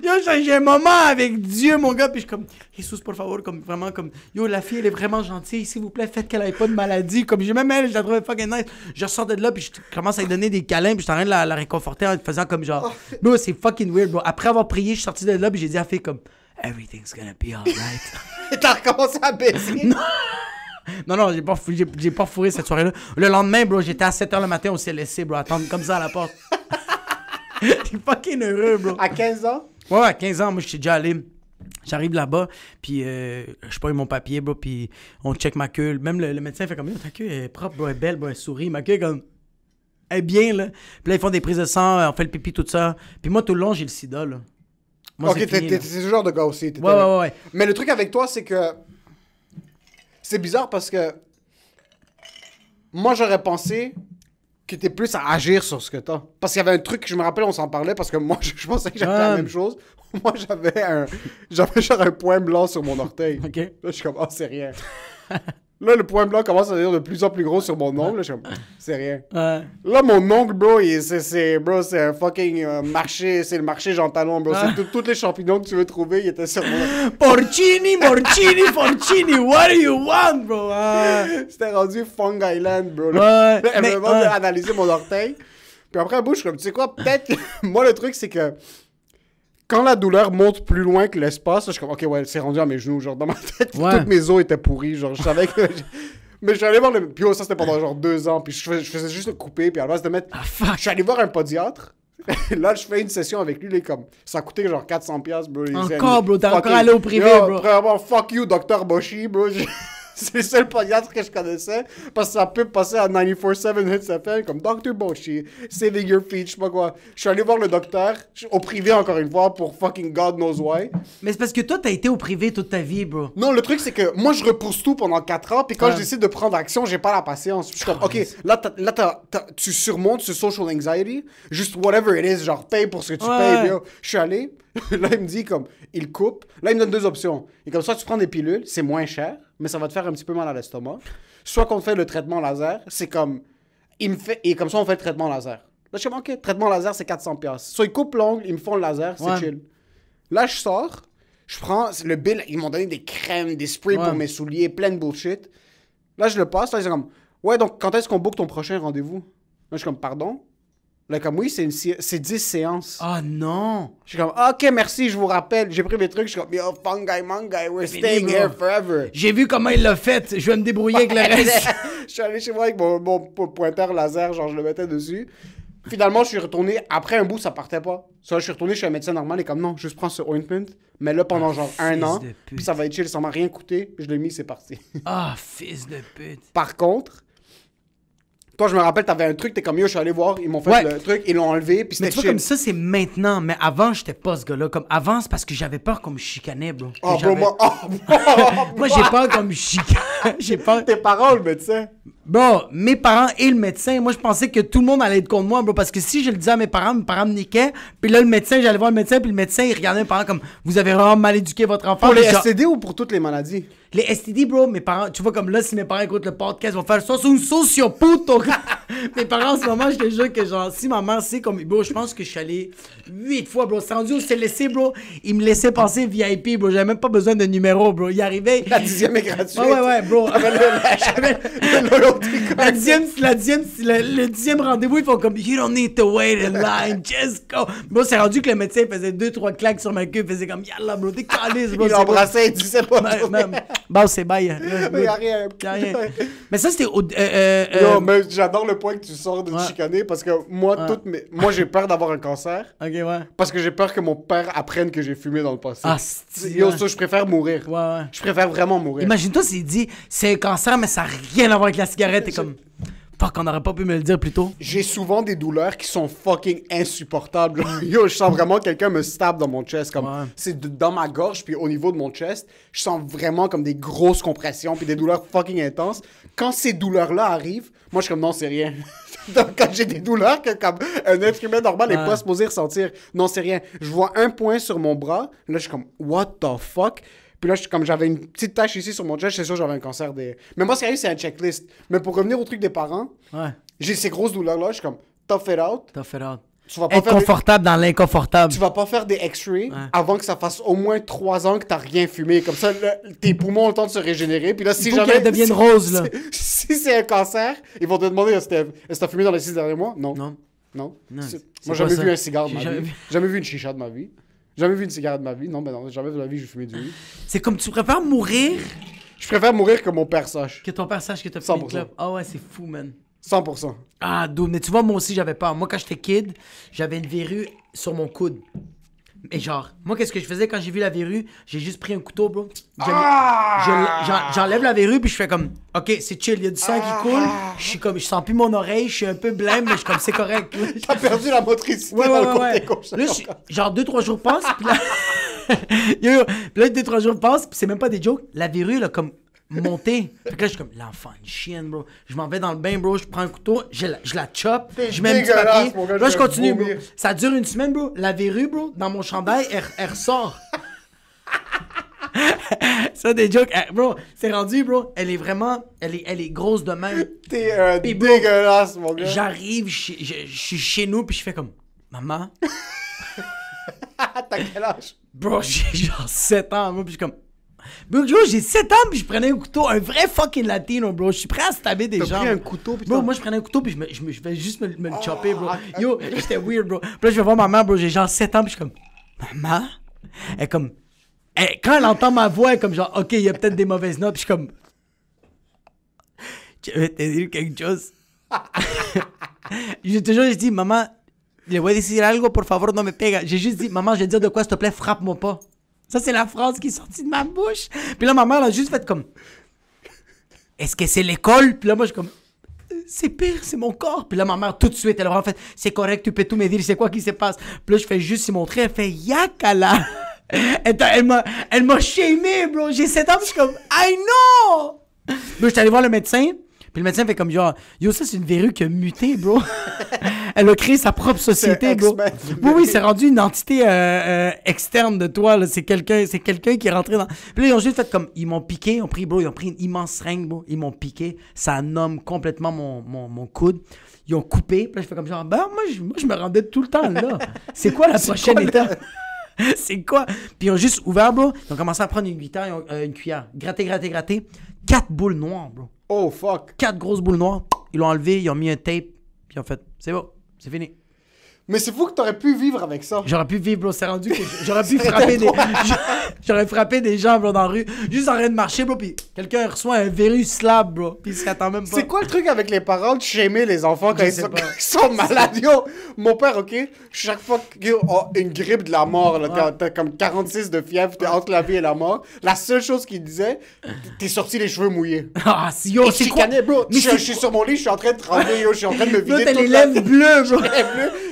yo, j'ai un moment avec Dieu, mon gars, puis je suis comme, Jesus, por favor, comme vraiment, comme, yo, la fille, elle est vraiment gentille, s'il vous plaît, faites qu'elle ait pas de maladie, comme, j'ai même elle, je la trouvais fucking nice. Je sors de là, puis je commence à lui donner des câlins, puis je suis en train de la réconforter en faisant comme genre, bro, c'est fucking weird, bro. Après avoir prié, je suis sorti de là, puis j'ai dit à la fille comme, everything's gonna be alright. Et t'as recommencé à baiser. Non, j'ai pas fourré cette soirée-là. Le lendemain, bro, j'étais à 7h le matin au CLSC, bro, attendre comme ça à la porte. T'es fucking heureux, bro. À 15 ans? Ouais, à 15 ans, moi, je suis déjà allé. J'arrive là-bas, puis je prends mon papier, bro, puis on check ma queue. Même le médecin fait comme, ta queue est propre, bro, elle est belle, bro, elle sourit. Ma queue est comme, elle est bien, là. Puis là, ils font des prises de sang, on fait le pipi, tout ça. Puis moi, tout le long, j'ai le sida, là. Moi, Ok, c'est fini, t'es ce genre de gars aussi. Ouais. Mais le truc avec toi, c'est que... C'est bizarre parce que... Moi, j'aurais pensé que t'es plus à agir sur ce que t'as. Parce qu'il y avait un truc, je me rappelle, on s'en parlait, parce que moi, je pensais que j'avais la même chose. Moi, j'avais genre un point blanc sur mon orteil. OK. Là, je suis comme, oh, c'est rien. Là, le point blanc commence à devenir de plus en plus gros sur mon ongle. Là, je suis comme, c'est rien. Là, mon ongle, bro, c'est un fucking marché. C'est le marché Jean Talon, bro. C'est tous les champignons que tu veux trouver, ils étaient sur mon... Porcini, what do you want, bro? C'était rendu Fung Island, bro. Ouais, Elle mais, me demande d'analyser mon orteil. Puis après, à bout, je suis comme, tu sais quoi, peut-être... Moi, le truc, c'est que... Quand la douleur monte plus loin que l'espace, je suis comme, ok, ouais, c'est rendu à mes genoux. Genre, dans ma tête, toutes mes os étaient pourris. Genre, je savais que. Mais je suis allé voir le. Puis ça, c'était pendant genre 2 ans. Puis je faisais juste le couper. Puis à la base de mettre. Je suis allé voir un podiatre. Là, je fais une session avec lui. Il est comme. Ça a coûté genre 400$, bro. Encore, bro. T'es encore allé au privé, bro. Vraiment, fuck you, Dr. Boshi, bro. C'est le seul podiatre que je connaissais. Parce que ça peut passer à 94.7 Hits FM comme Dr. Boshi, Saving Your Feet, je sais pas quoi. Je suis allé voir le docteur, au privé encore une fois, pour fucking God knows why. Mais c'est parce que toi, t'as été au privé toute ta vie, bro. Non, le truc, c'est que moi, je repousse tout pendant 4 ans, puis quand je décide de prendre action, j'ai pas la patience. Je suis comme, ok, là, tu surmontes ce social anxiety, juste whatever it is, genre, paye pour ce que tu payes, bro. Je suis allé, là, il me dit, comme, il coupe. Là, il me donne 2 options. Et comme ça, tu prends des pilules, c'est moins cher, mais ça va te faire un petit peu mal à l'estomac. Soit qu'on te fait le traitement laser, c'est comme, il me fait, et comme ça, on fait le traitement laser. Là, je suis comme, ok, traitement laser, c'est 400$. Soit ils coupent l'ongle, ils me font le laser, c'est chill. Là, je sors, je prends le bill, ils m'ont donné des crèmes, des sprays pour mes souliers, plein de bullshit. Là, je le passe, là, ils sont comme, ouais, donc, quand est-ce qu'on book ton prochain rendez-vous? Là, je suis comme, pardon? Là, comme, oui, c'est 10 séances. Ah non! Je suis comme, ok, merci, je vous rappelle. J'ai pris mes trucs, je suis comme, yo, fungi, mangai, we're staying here forever. J'ai vu comment il l'a fait, je vais me débrouiller avec le reste. Je suis allé chez moi avec mon pointeur laser, genre, je le mettais dessus. Finalement, je suis retourné, après un bout, ça partait pas. Ça, je suis retourné chez un médecin normal et comme, non, juste prends ce ointment, mais là, pendant genre 1 an, puis ça va être chill, ça m'a rien coûté, je l'ai mis, c'est parti. Ah, fils de pute. Par contre... Toi, je me rappelle, t'avais un truc, t'es comme, yo, je suis allé voir, ils m'ont fait le truc, ils l'ont enlevé, puis c'était chill. Mais tu vois, comme ça, c'est maintenant. Mais avant, j'étais pas ce gars-là. Comme avant, c'est parce que j'avais peur qu'on me chicanait, bro. Oh, bro, moi... moi, j'ai peur qu'on me chicane. J'ai peur... Tes parents, le médecin. Bro, mes parents et le médecin, moi, je pensais que tout le monde allait être contre moi, bro. Parce que si je le disais à mes parents me niquaient. Puis là, le médecin, j'allais voir le médecin, puis le médecin, il regardait mes parents comme, vous avez vraiment mal éduqué votre enfant. Pour les STD ou pour toutes les maladies? Les STD, bro, mes parents, tu vois, comme là, si mes parents écoutent le podcast, ils vont faire ça, c'est un socioputo. Mes parents, en ce moment, je te jure que, genre, si ma mère sait comme, bro, je pense que je suis allé 8 fois, bro. C'est rendu au CLSC, bro. Ils me laissaient passer VIP, bro. J'avais même pas besoin de numéro, bro. Il arrivait. La 10e est gratuite. Ouais, bro. Le Le 10e rendez-vous, ils font comme, you don't need to wait in line, just go. Bro, c'est rendu que le médecin faisait 2-3 claques sur ma queue, il faisait comme, yalla, bro, t'es caliste, bro. Il l'embrassait, il disait pas. Bon, c'est bye. Mais y'a rien. Y'a rien. Mais ça, c'était au. Non, mais j'adore le point que tu sors de Ouais. chicaner parce que moi, moi j'ai peur d'avoir un cancer Ok, ouais. parce que j'ai peur que mon père apprenne que j'ai fumé dans le passé. Ah, Yo, ça, je préfère mourir. Ouais. Je préfère vraiment mourir. Imagine-toi s'il dit, c'est un cancer, mais ça n'a rien à voir avec la cigarette. T'es comme, fuck, on n'aurait pas pu me le dire plus tôt. J'ai souvent des douleurs qui sont fucking insupportables. Yo, je sens vraiment quelqu'un me stab dans mon chest. Comme, Ouais. c'est dans ma gorge, puis au niveau de mon chest, je sens vraiment comme des grosses compressions, puis des douleurs fucking intenses. Quand ces douleurs-là arrivent, moi, je suis comme, non, c'est rien. Donc, quand j'ai des douleurs que comme un être humain normal n'est pas supposé ressentir, non, c'est rien. Je vois un point sur mon bras, là, je suis comme, what the fuck? Puis là, comme j'avais une petite tache ici sur mon chest, c'est sûr que j'avais un cancer des... Mais moi, ce qui arrive, c'est un checklist. Mais pour revenir au truc des parents, Ouais. j'ai ces grosses douleurs-là, je suis comme, tough it out. T'as fait out. Tu vas pas Être faire des... confortable dans l'inconfortable. Tu vas pas faire des X-rays avant que ça fasse au moins 3 ans que t'as rien fumé. Comme ça, tes poumons ont le temps de se régénérer. Puis là, si Il faut jamais... qu'elle devienne rose, là. Si c'est un cancer, ils vont te demander est-ce que t'as fumé dans les 6 derniers mois? Non. Non. Non. Non, c'est Moi, pas j'ai jamais ça. vu un cigare de ma J'ai jamais vie. vu. Jamais vu une chicha de ma vie. Jamais vu une cigarette de ma vie. Non, ben non, jamais de ma vie, j'ai fumé du weed. C'est comme tu préfères mourir Je préfère mourir que mon père sache. que ton père sache que t'as fumé 100%. une clope. Ah ouais, c'est fou, man. 100%. Ah, dude, mais tu vois, moi aussi, j'avais peur. Moi, quand j'étais kid, j'avais une verrue sur mon coude. Et genre, moi, qu'est-ce que je faisais quand j'ai vu la verrue? J'ai juste pris un couteau, bro. J'enlève la verrue, puis je fais comme, OK, c'est chill, il y a du sang qui coule. Je suis comme, je sens plus mon oreille, je suis un peu blême, mais je suis comme, c'est correct. T'as perdu la motricité dans le côté gauche. Là, genre 2-3 jours passent, puis là... Yo, puis là, 2-3 jours passent, puis c'est même pas des jokes. La verrue, là, comme monté. Fait que là, je suis comme, l'enfant, une chienne, bro. Je m'en vais dans le bain, bro. Je prends un couteau, je la chope, je mets un petit dégueulasse, papier. mon gars, Là, je je vais continue, bro. vomir. Ça dure une semaine, bro. La verrue, bro, dans mon chandail, elle ressort. Ça, des jokes. Bro, c'est rendu, bro. Elle est vraiment. Elle est grosse de même. T'es un Puis, bro, dégueulasse, mon gars. J'arrive, je suis chez nous, puis je fais comme, maman. T'as quel âge? Bro, j'ai genre 7 ans, moi, puis je suis comme... Bro, j'ai 7 ans, puis je prenais un couteau, un vrai fucking latino, bro. Je suis prêt à stabber des gens. T'as pris un couteau, putain. Bro, moi, je prenais un couteau, puis je vais juste me le chopper, bro. Yo, j'étais weird, bro. Puis là, je vais voir ma mère, bro, j'ai genre 7 ans, puis je suis comme... Maman? Elle est comme... quand elle entend ma voix, elle est comme genre, OK, il y a peut-être des mauvaises notes, puis je suis comme... Tu veux te dire quelque chose? J'ai toujours dit, maman... Le voy a decir algo, por favor, no me pega. J'ai juste dit, maman, je vais te dire de quoi, s'il te plaît, frappe-moi pas. Ça, c'est la phrase qui est sortie de ma bouche. Puis là, ma mère, elle a juste fait comme... Est-ce que c'est l'école? Puis là, moi, je suis comme... C'est pire, c'est mon corps. Puis là, ma mère, tout de suite, elle a vraiment fait... C'est correct, tu peux tout me dire, c'est quoi qui se passe? Puis là, je fais juste y montrer, elle fait... Yakala! Elle m'a shamé, bro. J'ai 7 ans, puis je suis comme... I know! Là, je suis allé voir le médecin... Puis le médecin fait comme genre, yo, ça c'est une verrue qui a muté, bro. Elle a créé sa propre société, bro. Oui, c'est rendu une entité externe de toi, là. C'est quelqu'un qui est rentré dans. Puis là, ils ont juste fait comme, ils m'ont piqué, ils ont pris une immense seringue, bro. Ils m'ont piqué, ça nomme complètement mon coude. Ils ont coupé, puis là, je fais comme genre, ben, moi, je me rendais tout le temps là. C'est quoi la prochaine étape? C'est quoi? Puis ils ont juste ouvert, bro. Ils ont commencé à prendre une cuillère. Gratter. 4 boules noires, bro. Oh, fuck. 4 grosses boules noires. Ils l'ont enlevé, ils ont mis un tape, puis ils ont fait, c'est bon, c'est fini. Mais c'est fou que t'aurais pu vivre avec ça. J'aurais pu vivre, bro, c'est rendu que j'aurais pu j'aurais frappé des gens, bro, dans la rue, juste en train de marcher, bro, puis quelqu'un reçoit un verru slab, bro, puis il se attend même pas. C'est quoi le truc avec les parents de shamer les enfants quand Je ils sais sont, pas. quand ils sont malades? Yo, mon père, OK, chaque fois qu'il a une grippe de la mort, là, t'as comme 46 de fièvre, t'es entre la vie et la mort, la seule chose qu'il disait, t'es sorti les cheveux mouillés. Ah, si, yo, Et c'est je quoi? chicanais, bro. Mais Je suis sur mon lit, je suis en train de trembler, yo, je suis en train de me Là, vider t'as toute les la lèvres bleues, bro.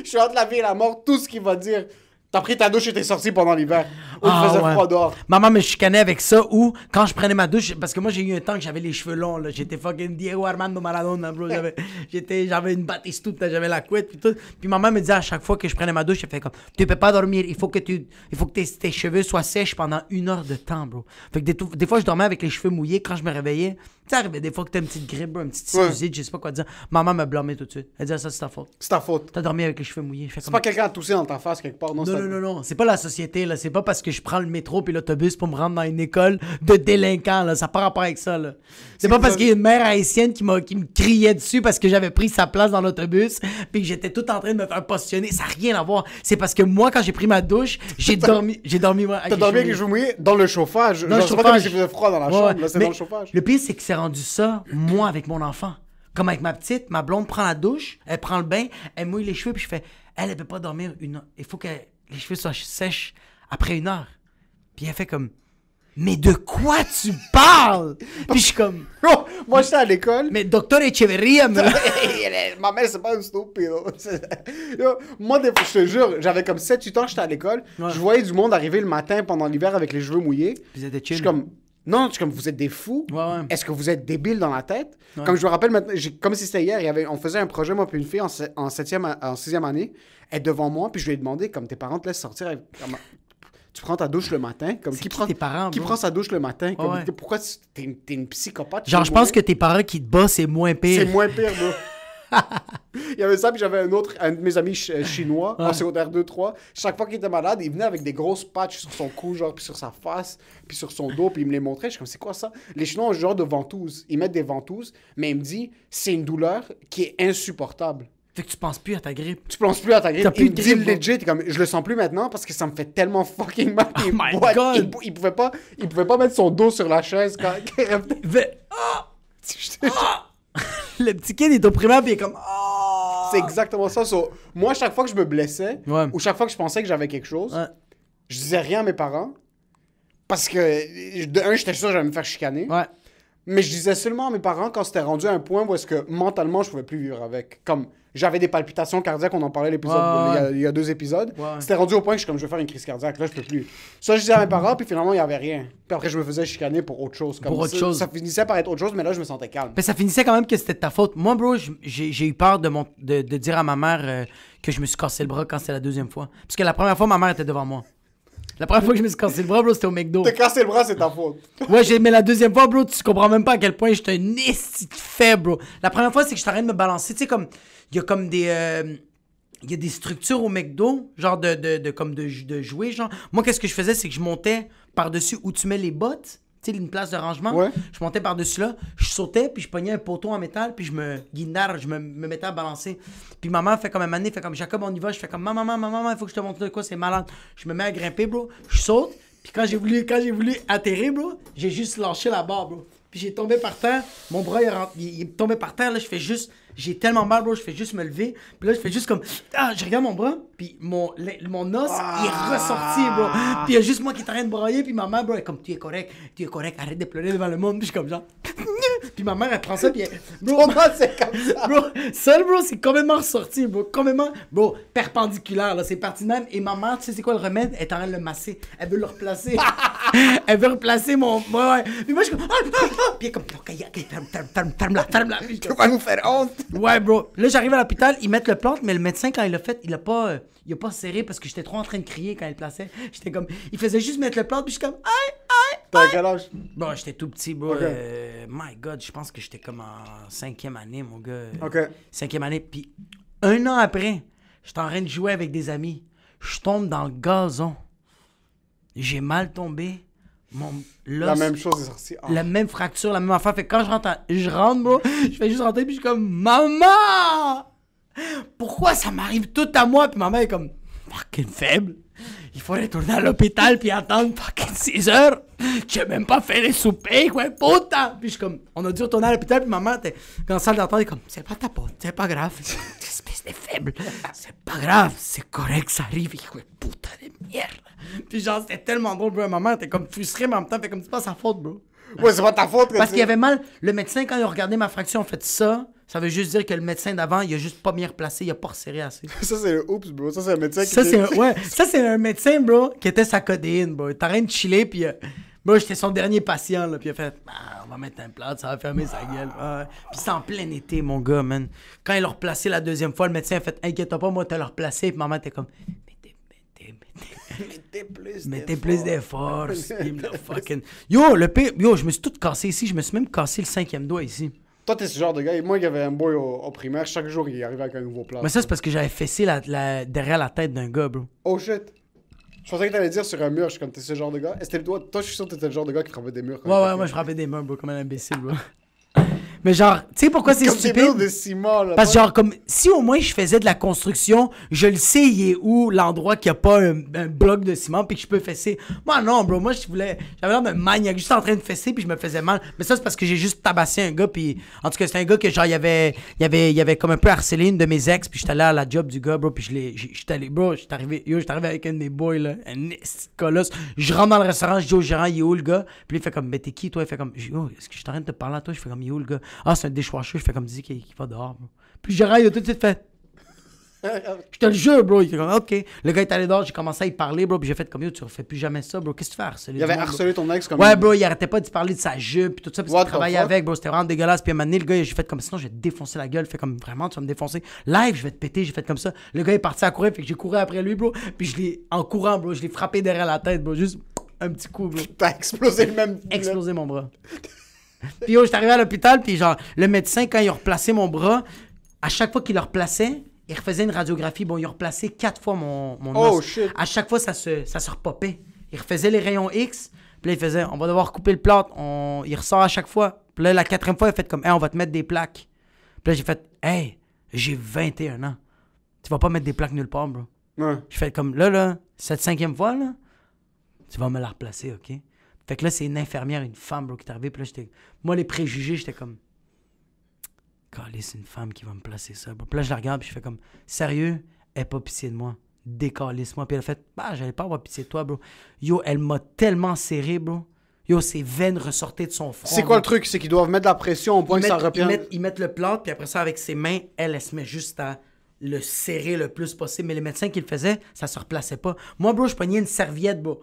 Je suis entre la vie et la mort, tout ce qu'il va dire. T'as pris ta douche et t'es sorti pendant l'hiver. Où il faisait froid dehors. Maman me chicanait avec ça ou quand je prenais ma douche, parce que moi j'ai eu un temps que j'avais les cheveux longs, là. J'étais fucking Diego Armando Maradona, bro. J'avais une batistoute, j'avais la couette puis tout. Puis maman me disait à chaque fois que je prenais ma douche, elle fait comme tu peux pas dormir, il faut que tes cheveux soient sèches pendant 1 heure de temps, bro. Fait que des fois je dormais avec les cheveux mouillés quand je me réveillais. Tu sais, arrivait des fois que t'as une petite grippe, bro, une petite sinusite, je sais pas quoi dire. Maman me blâmait tout de suite. Elle disait ça c'est ta faute. C'est ta faute. T'as dormi avec les cheveux mouillés. C'est pas quelqu'un a toussé dans ta face quelque part, non? Non. C'est pas la société, là. C'est pas parce que je prends le métro puis l'autobus pour me rendre dans une école de délinquants, là. Ça n'a pas rapport avec ça, là. C'est pas parce qu'il y a une mère haïtienne qui me criait dessus parce que j'avais pris sa place dans l'autobus puis que j'étais tout en train de me faire positionner. Ça n'a rien à voir. C'est parce que moi, quand j'ai pris ma douche, j'ai dormi. T'as dormi avec les cheveux mouillés dans le chauffage. Dans le chauffage. C'est pas comme s'il faisait froid dans la chambre, là. C'est dans le chauffage. Le pire, c'est que c'est rendu ça, moi, avec mon enfant. Comme avec ma petite, ma blonde prend la douche, elle prend le bain, elle mouille les cheveux, puis je fais, elle peut pas dormir 1 heure. Il faut que les cheveux soient sèches après 1 heure. Puis elle fait comme, mais de quoi tu parles? Puis je suis comme, moi j'étais à l'école. mais docteur Echeverria me... Ma mère, c'est pas une stupide. Moi, des fois, je te jure, j'avais comme 7-8 ans, j'étais à l'école. Ouais. Je voyais du monde arriver le matin pendant l'hiver avec les cheveux mouillés. Puis c'était chill. Je suis comme, non, je suis comme, vous êtes des fous. Ouais. Est-ce que vous êtes débiles dans la tête? Ouais. Comme je me rappelle maintenant, comme si c'était hier, on faisait un projet, moi puis une fille, en 6e année. Elle est devant moi, puis je lui ai demandé, comme tes parents te laissent sortir avec... Tu prends ta douche le matin, comme qui tes parents, qui prend sa douche le matin, comme ouais. Pourquoi t'es une psychopathe? Genre je pense que tes parents qui te bossent c'est moins pire. C'est moins pire, bro. Il y avait ça, puis j'avais un de mes amis chinois, en secondaire 2-3. Chaque fois qu'il était malade, il venait avec des grosses patchs sur son cou, genre, puis sur sa face, puis sur son dos, puis il me les montrait. Je suis comme, c'est quoi ça? Les Chinois ont ce genre de ventouses. Ils mettent des ventouses, mais il me dit, c'est une douleur qui est insupportable. Fait que tu penses plus à ta grippe. Tu penses plus à ta grippe. Il me dit legit, comme, je le sens plus maintenant parce que ça me fait tellement fucking mal. Oh my God! Il pouvait pas mettre son dos sur la chaise quand... Le petit kid est au primaire pis il est comme... Oh! C'est exactement ça. Moi, chaque fois que je me blessais, ou chaque fois que je pensais que j'avais quelque chose, je disais rien à mes parents parce que, de un, j'étais sûr que j'allais me faire chicaner. Ouais. Mais je disais seulement à mes parents quand c'était rendu à un point où est-ce que mentalement, je pouvais plus vivre avec. Comme, j'avais des palpitations cardiaques, on en parlait l'épisode, il y a 2 épisodes. Ouais. C'était rendu au point que je suis comme, je vais faire une crise cardiaque, là, je peux plus. Ça, je disais à mes parents, puis finalement, il n'y avait rien. Puis après, je me faisais chicaner pour autre chose. Comme ça finissait par être autre chose, mais là, je me sentais calme. Mais ça finissait quand même que c'était de ta faute. Moi, bro, j'ai eu peur de dire à ma mère que je me suis cassé le bras quand c'était la 2e fois. Parce que la première fois, ma mère était devant moi. La première fois que je me suis cassé le bras, bro, c'était au McDo. T'as cassé le bras, c'est ta faute. Ouais, mais la 2e fois, bro, tu comprends même pas à quel point j'étais un esti faible, bro. La première fois, c'est que je t'arrête de me balancer. Tu sais, comme, il y a comme des... il y a des structures au McDo, genre de jouets, genre. Moi, qu'est-ce que je faisais, c'est que je montais par-dessus où tu mets les bottes. Tu sais, une place de rangement. Ouais. Je montais par-dessus là, je sautais, puis je pognais un poteau en métal, puis je me mettais à balancer. Puis maman fait comme un mané, fait comme Jacob, on y va. Je fais comme maman, il faut que je te montre de quoi, c'est malade. Je me mets à grimper, bro. Je saute, puis quand j'ai voulu atterrir, bro, j'ai juste lâché la barre, bro. Puis j'ai tombé par terre, mon bras il est tombé par terre, là, j'ai tellement mal, bro, je fais juste me lever. Puis là, je fais juste comme, je regarde mon bras, puis mon os, il est ressorti, bro. Puis il y a juste moi qui est en train de brailler, puis ma mère, bro, elle est comme, tu es correct, arrête de pleurer devant le monde. Puis je suis comme genre, puis ma mère, elle prend ça, puis elle, bro, c'est comme ça. Bro, ça, bro, c'est complètement ressorti, bro, bro, perpendiculaire, là, c'est parti de même. Et ma mère, tu sais, c'est quoi le remède? Elle est en train de le masser, elle veut le replacer. Elle veut replacer mon, ouais. Puis moi, je suis comme, puis elle est comme, ferme-la. Tu vas nous faire honte. Ouais, bro. Là, j'arrive à l'hôpital, ils mettent le plâtre, mais le médecin, quand il l'a fait, il a pas serré parce que j'étais trop en train de crier quand il le plaçait. J'étais comme, il faisait juste mettre le plâtre, puis je suis comme, aïe. T'as quel âge? Bon, j'étais tout petit, bro. Okay. My God, je pense que j'étais comme en 5e année, mon gars. OK. 5e année. Puis 1 an après, j'étais en train de jouer avec des amis. Je tombe dans le gazon. J'ai mal tombé. Mon l'os, la même chose est sortie. Oh. La même fracture, la même affaire. Fait que quand je rentre, bro, je fais juste rentrer, puis je suis comme, maman! Pourquoi ça m'arrive tout à moi? Puis maman est comme, fucking faible. Il faut retourner à l'hôpital puis attendre fucking 6 heures. Tu n'as même pas fait les soupers, quoi, putain! Puis je suis comme, on a dû retourner à l'hôpital, puis maman, dans la salle d'attente, elle est comme, c'est pas ta faute, c'est pas grave. Espèce de faible. C'est pas grave, c'est correct, ça arrive. Quoi, putain de merde. Puis genre, c'était tellement drôle, bro. Maman était comme frustrée, mais en même temps, fait comme, c'est pas sa faute, bro. Ouais, c'est pas ta faute. Parce qu'il y avait mal. Le médecin, quand il a regardé ma fraction, a fait ça. ça veut juste dire que le médecin d'avant, il a juste pas bien replacé, il a pas resserré assez. Ça, c'est un oups, bro. Ça, c'est un médecin qui... Ça, c'est un médecin, bro, qui était sa codéine, bro. T'as rien de chiller, puis... Moi, j'étais son dernier patient, là, puis il a fait « on va mettre un plâtre, ça va fermer sa gueule. » Puis c'est en plein été, mon gars, man. Quand il l'a replacé la deuxième fois, le médecin a fait « Inquiète-toi pas, moi, t'as le replacé. » Puis maman était comme « Mettez plus d'efforts. » Yo, le pire... Yo, je me suis tout cassé ici. Je me suis même cassé le 5e doigt ici. Toi, t'es ce genre de gars. Et moi, il y avait un boy au primaire. Chaque jour, il arrivait avec un nouveau plat. Mais ça, c'est parce que j'avais fessé derrière la tête d'un gars, bro. Oh, shit. Je pensais que t'allais dire sur un mur, je suis comme, t'es ce genre de gars. Est-ce que toi, je suis sûr que t'étais le genre de gars qui frappait des murs. Ouais, moi je frappais des murs, bro, comme un imbécile, bro. Mais genre, tu sais pourquoi c'est comme stupide? des murs de ciment, là. Parce que genre, comme, si au moins je faisais de la construction, je le sais, il est où l'endroit qu'il n'y a pas un bloc de ciment puis que je peux fesser. Moi, non, bro, moi, j'avais l'air d'un maniaque, juste en train de fesser puis je me faisais mal. Mais ça, c'est parce que j'ai juste tabassé un gars puis, en tout cas, c'est un gars que genre, il avait comme un peu harcelé une de mes ex puis j'étais allé à la job du gars, bro, puis j'étais arrivé avec un de mes boys, là, un colosse. Je rentre dans le restaurant, je dis au gérant, il est où le gars? Puis il fait comme, mais t'es qui, toi? Il fait comme, oh, est-ce que je suis en train de te parler à toi? Je fais comme, il est où le gars? Ah, c'est un déchoisseux, je fais comme dit qu'il va dehors, bro. Puis le gérant, il a tout de suite fait. Je te le jure, bro. Il fait comme, OK. Le gars est allé dehors, j'ai commencé à y parler, bro. Puis j'ai fait comme, yo, tu refais plus jamais ça, bro. Qu'est-ce que tu fais harceler? Il avait harcelé ton ex comme. Ouais, bro, il arrêtait pas de parler de sa jupe, puis tout ça, puis il travaillait avec, bro. C'était vraiment dégueulasse. Puis à un moment donné, le gars, j'ai fait comme, sinon, je vais te défoncer la gueule. Fait comme, vraiment, tu vas me défoncer. Live, je vais te péter. J'ai fait comme ça. Le gars est parti à courir, fait que j'ai couru après lui, bro. Puis en courant, bro, je l'ai frappé derrière la tête, bro. Juste un petit coup, bro. T'as explosé le même. Explosé mon bras. Puis yo, j'étais arrivé à l'hôpital, puis genre, le médecin, quand il a replacé mon bras, à chaque fois qu'il le replaçait, il refaisait une radiographie. Bon, il a replacé 4 fois mon os. Shit. À chaque fois, ça se repopait. Il refaisait les rayons X, puis là, il faisait, on va devoir couper le plâtre. Il ressort à chaque fois. Puis là, la 4e fois, il a fait comme, hey, on va te mettre des plaques. Puis là, j'ai fait, hey, j'ai 21 ans. Tu vas pas mettre des plaques nulle part, bro. Ouais. Je fais comme, là, cette 5e fois, là, tu vas me la replacer, OK? Fait que là, c'est une infirmière, une femme, bro, qui est arrivée. Puis là, moi, les préjugés, j'étais comme... Calé, c'est une femme qui va me placer ça, bro. Puis là, je la regarde, puis je fais comme... Sérieux? Elle n'a pas pitié de moi. Décalisse-moi. Puis elle a fait... Bah, j'allais pas avoir pitié de toi, bro. Yo, elle m'a tellement serré, bro. Yo, ses veines ressortaient de son front. C'est quoi le truc? C'est qu'ils doivent mettre de la pression au point que ça reprenne. Ils mettent le plâtre, puis après ça, avec ses mains, elle se met juste à... le serrer le plus possible. Mais les médecins qui le faisaient, ça se replaçait pas. Moi, bro, je prenais une serviette, bro.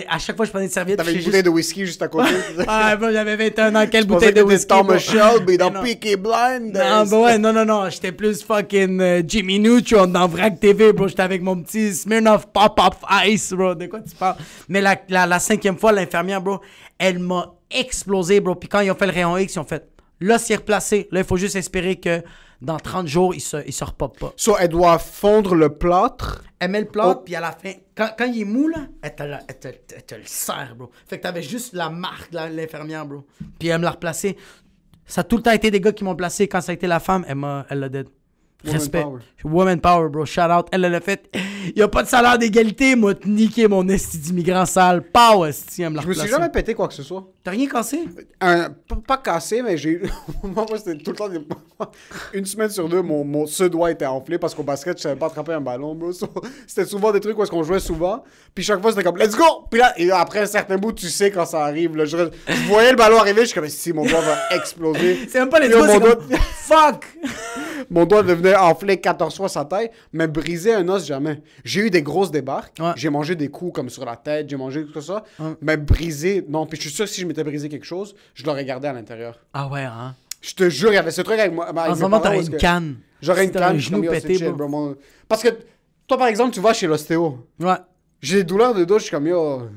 À chaque fois, je prenais une serviette. T'avais une bouteille de whisky juste à côté. Ah, bro, j'avais 21 ans. Quelle bouteille de whisky? Thomas Shelby dans Peaky Blinders. Non, bah ouais, non. J'étais plus fucking Jimmy Neutron dans Vrac TV, bro. J'étais avec mon petit Smirnoff Pop-Up Ice, bro. De quoi tu parles? Mais la 5e fois, l'infirmière, bro, elle m'a explosé, bro. Puis quand ils ont fait le rayon X, ils ont fait... Là, c'est replacé. Là, il faut juste espérer que dans 30 jours, il se repop pas. So, elle doit fondre le plâtre. Elle met le plâtre, puis à la fin, quand il est mou, là, elle te le serre, bro. Fait que t'avais juste la marque de l'infirmière, bro. Puis elle me l'a replacé. Ça a tout le temps été des gars qui m'ont placé. Quand ça a été la femme, elle l'a dead. Respect. Woman power, bro. Shout out. Elle l'a fait. Il n'y a pas de salaire d'égalité. Moi, niqué mon esti d'immigrant sale. Pow, esti, elle me l'a Je me suis jamais pété quoi que ce soit. T'as rien cassé? Pas cassé, mais j'ai. Moi, c'était tout le temps. Une semaine sur deux, ce doigt était enflé parce qu'au basket, je savais pas attraper un ballon, bro. C'était souvent des trucs où est-ce qu'on jouait souvent. Puis chaque fois, c'était comme, let's go! Puis là, et après un certain bout, tu sais quand ça arrive. Là, je voyais le ballon arriver, je suis comme, si mon doigt va exploser. C'est même pas les doigts, c'est comme, fuck! Mon doigt devenait enflé 14 fois sa taille, mais briser un os, jamais. J'ai eu des grosses débarques. Ouais. J'ai mangé des coups comme sur la tête, j'ai mangé tout ça. Ouais. Mais briser, non. Puis je suis sûr que si je m'étais brisé quelque chose, je l'aurais gardé à l'intérieur. Ah ouais, hein? Je te jure, il y avait ce truc avec moi. En ce moment, t'aurais une canne. J'aurais une canne. Genou pété, chill, bro. Parce que toi, par exemple, tu vas chez l'ostéo. Ouais. J'ai des douleurs de dos, je suis comme, yo...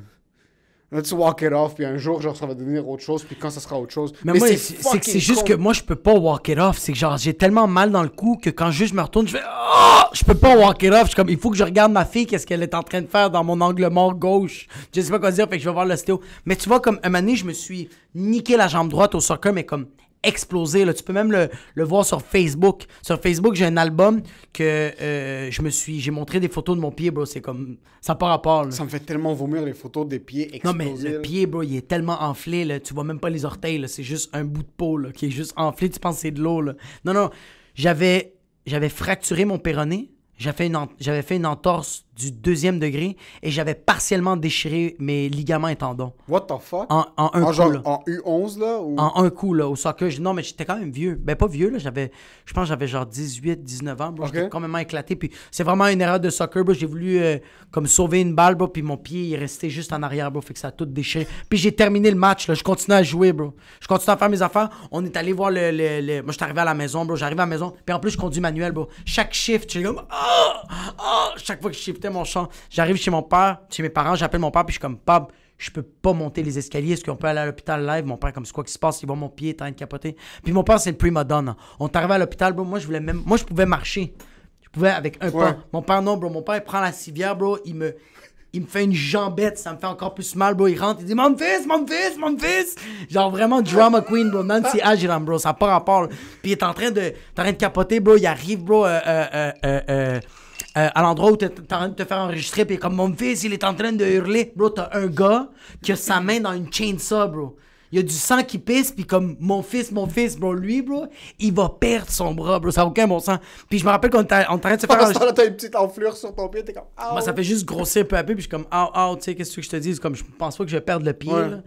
Let's walk it off, puis un jour, genre, ça va devenir autre chose, puis quand ça sera autre chose. Mais moi, c'est que c'est juste que moi, je peux pas walk it off. C'est que genre, j'ai tellement mal dans le cou que quand juste je me retourne, je fais oh! Je peux pas walk it off. Je suis comme, il faut que je regarde ma fille, qu'est-ce qu'elle est en train de faire dans mon angle mort gauche. Je sais pas quoi dire, fait que je vais voir l'ostéo. Mais tu vois, comme un moment donné, je me suis niqué la jambe droite au soccer, mais comme explosé. Là. Tu peux même le voir sur Facebook. Sur Facebook, j'ai un album que j'ai montré des photos de mon pied, bro. C'est comme... Ça n'a pas rapport. Là. Ça me fait tellement vomir les photos des pieds explosés. Non, mais le pied, bro, il est tellement enflé. Là. Tu vois même pas les orteils. Là. C'est juste un bout de peau là, qui est juste enflé. Tu penses que c'est de l'eau. Là. Non. J'avais fracturé mon péroné. J'avais fait une entorse du 2e degré et j'avais partiellement déchiré mes ligaments et tendons. What the fuck? En un coup, genre, là. en U11, là? Ou... En un coup, là, au soccer. Non, mais j'étais quand même vieux. Ben, pas vieux, là. Je pense que j'avais genre 18, 19 ans, bro. J'étais complètement éclaté. Puis c'est vraiment une erreur de soccer, bro. J'ai voulu comme sauver une balle, bro. Puis mon pied il est resté juste en arrière, bro. Fait que ça a tout déchiré. Puis j'ai terminé le match, là. Je continuais à jouer, bro. Je continuais à faire mes affaires. On est allé voir Moi, j'étais arrivé à la maison, bro. J'arrive à la maison. Puis en plus, je conduis manuel, bro. Chaque shift, j'étais comme... Chaque fois que je shiftais mon chant, j'arrive chez mon père, chez mes parents, j'appelle mon père, puis je suis comme, Pab, je peux pas monter les escaliers, est-ce qu'on peut aller à l'hôpital live? Mon père, comme c'est quoi qui se passe, il voit mon pied, il est en train de capoter. Puis mon père, c'est le prima donna. On est arrivé à l'hôpital, bro, moi, je pouvais marcher. Je pouvais avec un pas. Mon père, non, bro, mon père, il prend la civière, bro, il me fait une jambette, ça me fait encore plus mal, bro. Il rentre, il dit, mon fils! Genre vraiment drama queen, bro. Nancy Agiram, bro, ça n'a pas rapport. Là. Puis il est en train de capoter, bro. Il arrive, bro, à l'endroit où t'es en train de te faire enregistrer, puis comme mon fils, il est en train de hurler. Bro, t'as un gars qui a sa main dans une chainsaw, bro. Il y a du sang qui pisse, puis comme mon fils, bro, lui, bro, il va perdre son bras, bro. Ça n'a aucun bon sens. Puis je me rappelle qu'on était en train de se faire enregistrer. Là, t'as une petite enflure sur ton pied, t'es comme, moi, ça fait juste grossir peu à peu, puis je suis comme, tu sais, qu'est-ce que je te dis? Comme, je pense pas que je vais perdre le pied, là.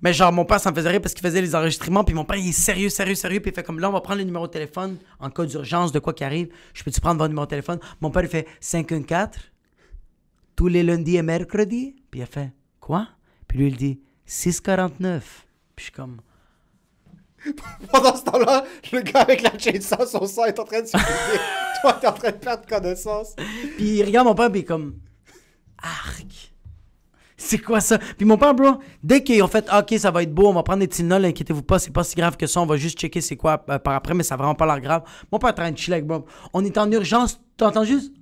Mais genre, mon père, ça me faisait rire parce qu'il faisait les enregistrements, puis mon père, il est sérieux, puis il fait comme, là, on va prendre le numéro de téléphone, en cas d'urgence, de quoi qui arrive. Je peux-tu prendre votre numéro de téléphone? Mon père, il fait 514, tous les lundis et mercredis. Puis il a fait, quoi? Puis lui, il dit, 649. Puis je suis comme... Pendant ce temps-là, le gars avec la chainsaw, son sang est en train de se vider. Toi, t'es en train de perdre connaissance. Puis il regarde mon père, puis il est comme... Arc! C'est quoi ça? Puis mon père, bro, dès qu'ils ont fait OK, ça va être beau, on va prendre des Tylenol, inquiétez-vous pas, c'est pas si grave que ça, on va juste checker c'est quoi par après, mais ça a vraiment pas l'air grave. Mon père est en train de chiller avec Bob. On est en urgence, t'entends juste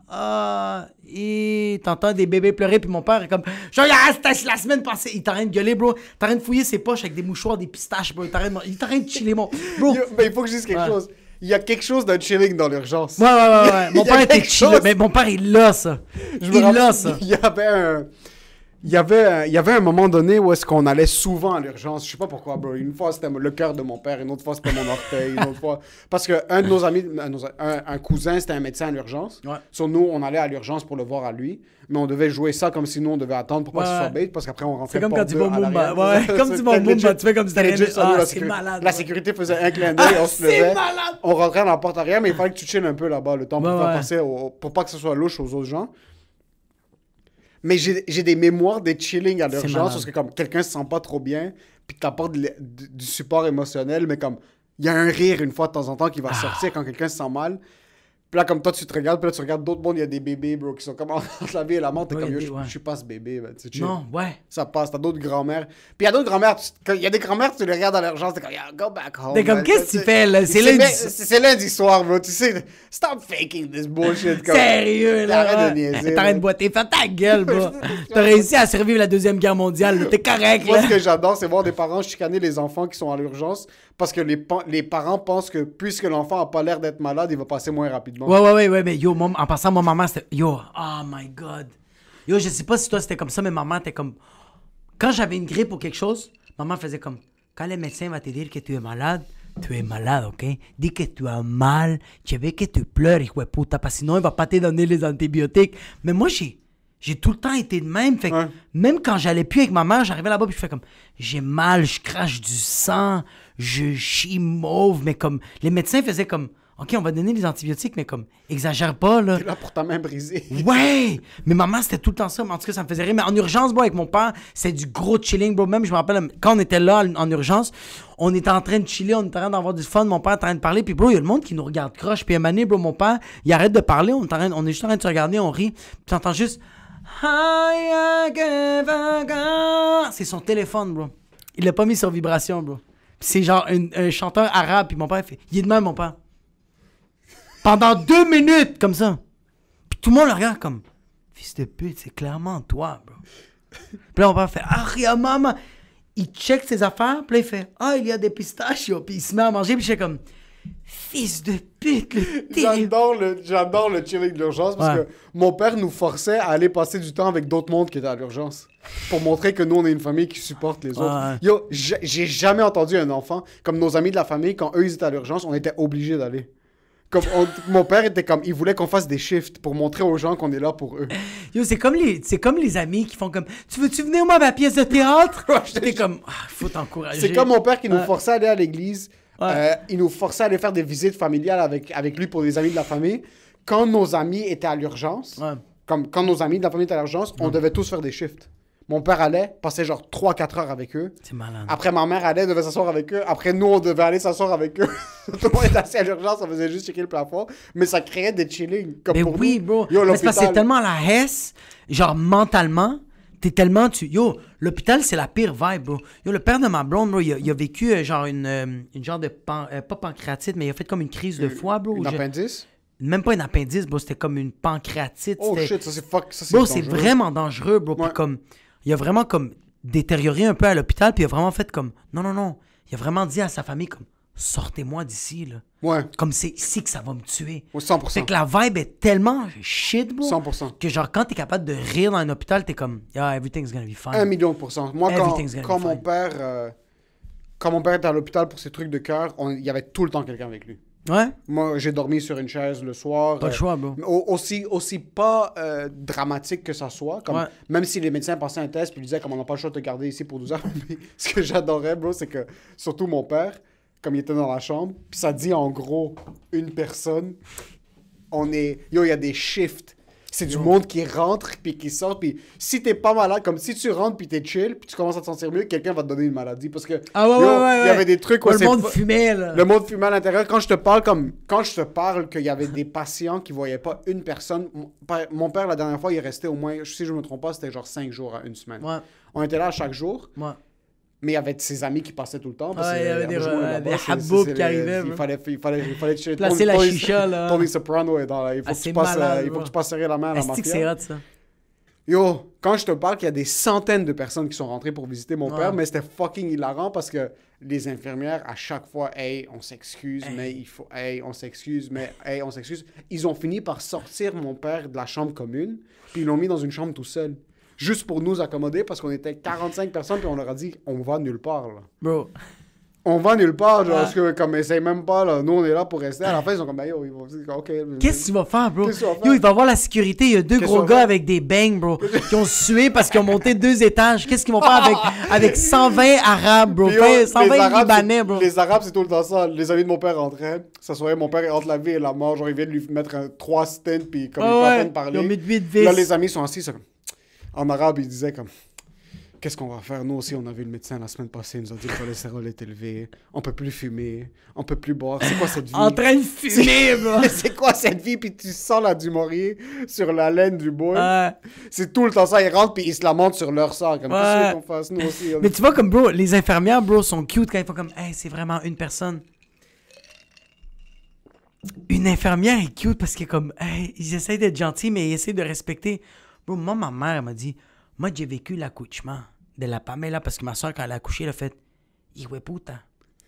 et t'entends des bébés pleurer, puis mon père est comme genre, c'était la semaine passée, il est en train de gueuler, bro. T'es en train de fouiller ses poches avec des mouchoirs, des pistaches, bro. Il est en train de chiller, mon bro. Mais il faut que je dise quelque chose. Il y a quelque chose d'un chilling dans l'urgence. Ouais. Mon père était chill, mais mon père, il l'a, ça. Il l'a, ça. Il y avait un moment donné où est-ce qu'on allait souvent à l'urgence. Je sais pas pourquoi, bro. Une fois, c'était le cœur de mon père. Une autre fois, c'était mon orteil. Une autre fois... Parce qu'un de nos amis, un cousin, c'était un médecin à l'urgence. Ouais. Sur nous, on allait à l'urgence pour le voir à lui. Mais on devait jouer ça comme si nous, on devait attendre pour pas que ce soit bête. Parce qu'après, on rentrait pas. C'est comme quand tu vas au Mumba. Ouais, comme tu vas au Mumba. Tu fais comme si t'allais... c'est malade. La sécurité faisait un clin d'œil. On se levait. On rentrait dans la porte arrière. Mais il fallait que tu chilles un peu là-bas. Le temps pour faire passer... Pour pas que ce soit louche aux autres gens. Mais j'ai des mémoires des chilling à l'urgence parce que comme quelqu'un se sent pas trop bien puis que t'apportes du support émotionnel, mais comme il y a un rire une fois de temps en temps qui va sortir quand quelqu'un se sent mal. Puis là, comme toi, tu te regardes, puis là, tu regardes d'autres mondes, il y a des bébés, bro, qui sont comme entre la vie et la mort. T'es comme, je suis pas ce bébé, ben, tu non, ouais. Ça passe, t'as d'autres grand-mères. Puis il y a d'autres grand-mères, il y a des grand-mères, tu les regardes à l'urgence, t'es comme, go back home. T'es comme, qu'est-ce que tu fais, là? C'est lundi soir, bro, tu sais. Stop faking this bullshit. Comme, sérieux, là. Arrête de niaiser. T'arrêtes de boiter, fais ta gueule, bro. T'as réussi à survivre la Deuxième Guerre mondiale, t'es correct, là. Moi, ce que j'adore, c'est voir des parents chicaner les enfants qui sont à l'urgence parce que les parents pensent que puisque l'enfant a pas l'air d'être malade, il va passer moins rapidement. Ouais, mais yo, en passant, ma maman, c'était... Yo, oh my God. Yo, je sais pas si toi, c'était comme ça, mais maman était comme... Quand j'avais une grippe ou quelque chose, maman faisait comme... Quand le médecin va te dire que tu es malade, OK? Dis que tu as mal, tu veux que tu pleures, hijo de puta, parce que sinon, il va pas te donner les antibiotiques. Mais moi, j'ai tout le temps été de même. Fait que même quand j'allais plus avec ma mère, j'arrivais là-bas et je fais comme... J'ai mal, je crache du sang, je chie mauve, mais comme... Les médecins faisaient comme... OK, on va donner des antibiotiques, mais comme, exagère pas, là. T'es là pour ta main brisée. Ouais! Mais maman, c'était tout le temps ça. Mais en tout cas, ça me faisait rire. Mais en urgence, bro, avec mon père, c'est du gros chilling, bro. Même, je me rappelle, quand on était là, en urgence, on était en train de chiller, on était en train d'avoir du fun. Mon père était en train de parler. Puis, bro, il y a le monde qui nous regarde croche. Puis, à un moment donné, bro, mon père, il arrête de parler. On est juste en train de se regarder, on rit. Puis, t'entends juste... C'est son téléphone, bro. Il l'a pas mis sur vibration, bro. Puis, c'est genre un chanteur arabe. Puis, mon père, fait... Il est de même, mon père. Pendant 2 minutes, comme ça. Puis tout le monde le regarde comme... Fils de pute, c'est clairement toi, bro. Puis là, mon père fait... Ah, rien, maman. Il check ses affaires, puis là, il fait... Ah, il y a des pistachios. Puis il se met à manger, puis je fais comme... Fils de pute, J'adore le chilling de l'urgence parce que mon père nous forçait à aller passer du temps avec d'autres mondes qui étaient à l'urgence. Pour montrer que nous, on est une famille qui supporte les autres. Yo, j'ai jamais entendu un enfant... Comme nos amis de la famille, quand eux, ils étaient à l'urgence, on était obligés d'aller. Mon père était comme, il voulait qu'on fasse des shifts pour montrer aux gens qu'on est là pour eux. Yo, c'est comme les amis qui font comme, tu veux-tu venir moi à ma pièce de théâtre? T'es comme, faut t'encourager. C'est comme mon père qui nous forçait à aller à l'église. Ouais. Il nous forçait à aller faire des visites familiales avec lui pour des amis de la famille. Quand nos amis étaient à l'urgence, comme quand nos amis de la famille étaient à l'urgence, on devait tous faire des shifts. Mon père allait, passait genre 3-4 heures avec eux. C'est malade. Après, ma mère allait, devait s'asseoir avec eux. Après, nous, on devait aller s'asseoir avec eux. Tout le monde était assis à l'urgence, on faisait juste checker le plafond. Mais ça créait des chillings. Comme Mais pour oui, nous. bro. Yo, Mais c'est parce que c'est l'hôpital. tellement la hesse, genre mentalement, t'es tellement... Yo, l'hôpital, c'est la pire vibe, bro. Yo, le père de ma blonde, bro, il a vécu genre une genre de... pas pancréatite, mais il a fait comme une crise de foie, bro. Une appendice? Même pas une appendice, bro. C'était comme une pancréatite. Oh c'était- shit, ça c'est fuck. Ça, Bro, c'est dangereux. vraiment dangereux, bro. Puis Ouais. comme... Il a vraiment comme détérioré un peu à l'hôpital, puis il a vraiment fait comme... Non. Il a vraiment dit à sa famille comme... Sortez-moi d'ici, là. Ouais, Comme c'est ici que ça va me tuer. ouais, 100%. Fait que la vibe est tellement shit, bro. 100%. Que genre, quand t'es capable de rire dans un hôpital, t'es comme, yeah, everything's gonna be fine. 1 million %. Moi, Everything's gonna quand be mon fine. père... quand mon père était à l'hôpital pour ses trucs de cœur, il y avait tout le temps quelqu'un avec lui. Ouais? Moi, j'ai dormi sur une chaise le soir. Pas le choix, bro. Aussi pas dramatique que ça soit. Comme, Ouais. Même si les médecins passaient un test puis ils disaient comme on n'a pas le choix de te garder ici pour 12 heures. Mais ce que j'adorais, bro, c'est que surtout mon père, comme il était dans la chambre, puis ça dit en gros une personne, il y a des shifts. C'est du monde qui rentre puis qui sort. Puis si t'es pas malade, comme si tu rentres puis t'es chill puis tu commences à te sentir mieux, quelqu'un va te donner une maladie. Parce que Ah ouais, yo, ouais. il y avait des trucs où Le c'est monde pas- fumait, là. le monde fumait à l'intérieur. Quand je te parle qu'il y avait des patients qui voyaient pas une personne. Mon père, la dernière fois, il est resté au moins, si je me trompe pas, c'était genre 5 jours à une semaine. Ouais, On était là chaque jour, ouais. mais il y avait ses amis qui passaient tout le temps. Parce Ouais, que il y avait des là-bas, haboubs c'est qui arrivaient, Il bro. fallait chiller. Placer la chicha, là. Tony Soprano est dans là. Il faut, Ah, que, c'est tu passes, malade, il faut bro. que tu passes serrer la main à la Est-ce que c'est mafia. hot, ça? Yo, quand je te parle qu'il y a des centaines de personnes qui sont rentrées pour visiter mon Ouais. père, mais c'était fucking hilarant parce que les infirmières, à chaque fois, hey, on s'excuse, mais il faut, hey, on s'excuse, mais hey, on s'excuse. Ils ont fini par sortir mon père de la chambre commune, puis ils l'ont mis dans une chambre tout seul. Juste pour nous accommoder parce qu'on était 45 personnes, puis on leur a dit, on va nulle part, là. Bro. On va nulle part, genre, Ouais. parce que, comme, essaye même pas, là. Nous, on est là pour rester. À la fin, ils sont comme, ben, yo, ils vont dire, OK. Qu'est-ce que tu vas faire, bro? Qu'est-ce que tu vas faire? Yo, il va voir la sécurité. Il y a deux Qu'est-ce gros que tu vas gars faire? avec des bangs, bro, qui ont sué parce qu'ils ont monté 2 étages. Qu'est-ce qu'ils vont faire avec 120 Arabes, bro? Puis, yo, 120 les Arabes, Libanais, c'est- bro. Les Arabes, c'est tout le temps ça. Les amis de mon père rentraient, s'assoyaient, mon père est entre la vie et la mort. Genre, ils viennent lui mettre 3 stents, puis comme il peut à peine Ils parler. ont mis 8 vis. Là, les amis sont assis, c'est comme... En arabe, ils disaient comme... Qu'est-ce qu'on va faire? Nous aussi, on a vu le médecin la semaine passée. Il nous a dit que le cholestérol est élevé. On peut plus fumer. On peut plus boire. C'est quoi cette vie? En train de fumer, bro. C'est quoi cette vie? Puis tu sens la Dumouriez sur la laine du bois. Ouais. C'est tout le temps ça. Ils rentrent puis ils se lamentent sur leur sort. Comme, Ouais. qu'est-ce qu'on fasse? Nous aussi. Mais tu vois, comme, bro, les infirmières, bro, sont cute quand ils font comme, hey, c'est vraiment une personne. Une infirmière est cute parce que, comme, hey, ils essayent d'être gentils, mais ils essayent de respecter. Bro, moi, ma mère, elle m'a dit, moi, j'ai vécu l'accouchement de la Pamela parce que ma soeur, quand elle a accouché, elle a fait, Iwe puta.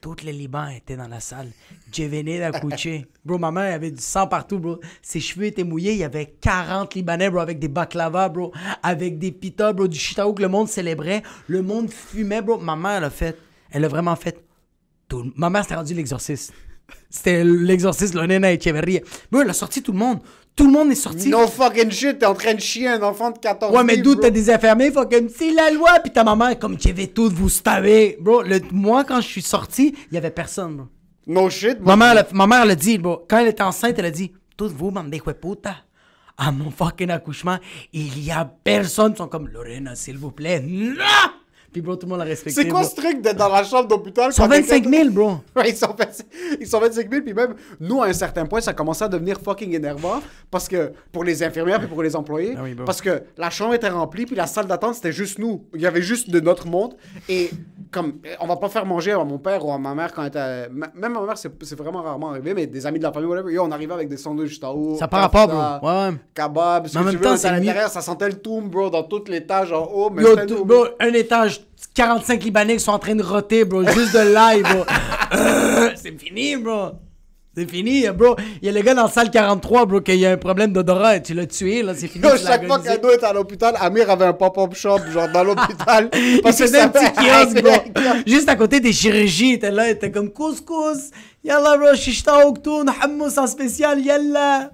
Tous les Libans étaient dans la salle. Je venais d'accoucher. Bro, ma mère avait du sang partout, bro. Ses cheveux étaient mouillés. Il y avait 40 Libanais, bro, avec des baklava, bro. Avec des pitas, bro, du chitaou que le monde célébrait. Le monde fumait, bro. Ma mère, elle a vraiment fait... Ma mère s'était rendue l'exorciste. C'était l'exorciste, le Nena Echeverria. Bro, elle a sorti tout le monde. Tout le monde est sorti. No fucking shit. T'es en train de chier un enfant de 14 ans. Ouais, mais d'où t'as des infirmiers, faut comme c'est la loi, puis ta maman, comme je vais tout vous staver. Bro, moi, quand je suis sorti, il y avait personne, bro. No shit. Ma mère, elle a dit, bro, quand elle était enceinte, elle a dit, tous vous, bande de hueputa, à mon fucking accouchement, il y a personne. Ils sont comme, Lorena, s'il vous plaît, non! Puis, bro, tout le monde l'a respecté. C'est quoi bro. ce truc d'être dans la chambre d'hôpital? Ils sont quand 25 quelqu'un- 000, bro. Ouais, ils sont 25 000, puis même, nous, à un certain point, ça commençait à devenir fucking énervant, parce que, pour les infirmières et pour les employés, Ah oui, bro. parce que la chambre était remplie, puis la salle d'attente, c'était juste nous. Il y avait juste de notre monde, et comme, on va pas faire manger à mon père ou à ma mère quand elle était... Même ma mère, c'est vraiment rarement arrivé, mais des amis de la famille, whatever, yo, on arrivait avec des sandwichs tao, Ça part à part, bro. Ouais, ouais. kebab, ce Mais en que même tu temps, veux, c'est à mieux. l'intérieur, ça sentait le toum, bro, dans tout l'étage en haut, mais Yo, c'était nous. bro, un étage, 45 Libanais qui sont en train de roter, bro, juste de l'ail, bro. C'est fini, bro. C'est fini, bro. Il y a le gars dans la salle 43, bro, qu'il y a un problème d'odorat. Tu l'as tué, là. C'est fini. Yo, chaque fois qu'Ado était à l'hôpital, Amir avait un pop-up shop, genre dans l'hôpital. Il faisait un petit kiosque, bro. Juste à côté des chirurgies, il était là, il était comme couscous. Yalla, bro, shishta oktoun, hummus en spécial, yalla.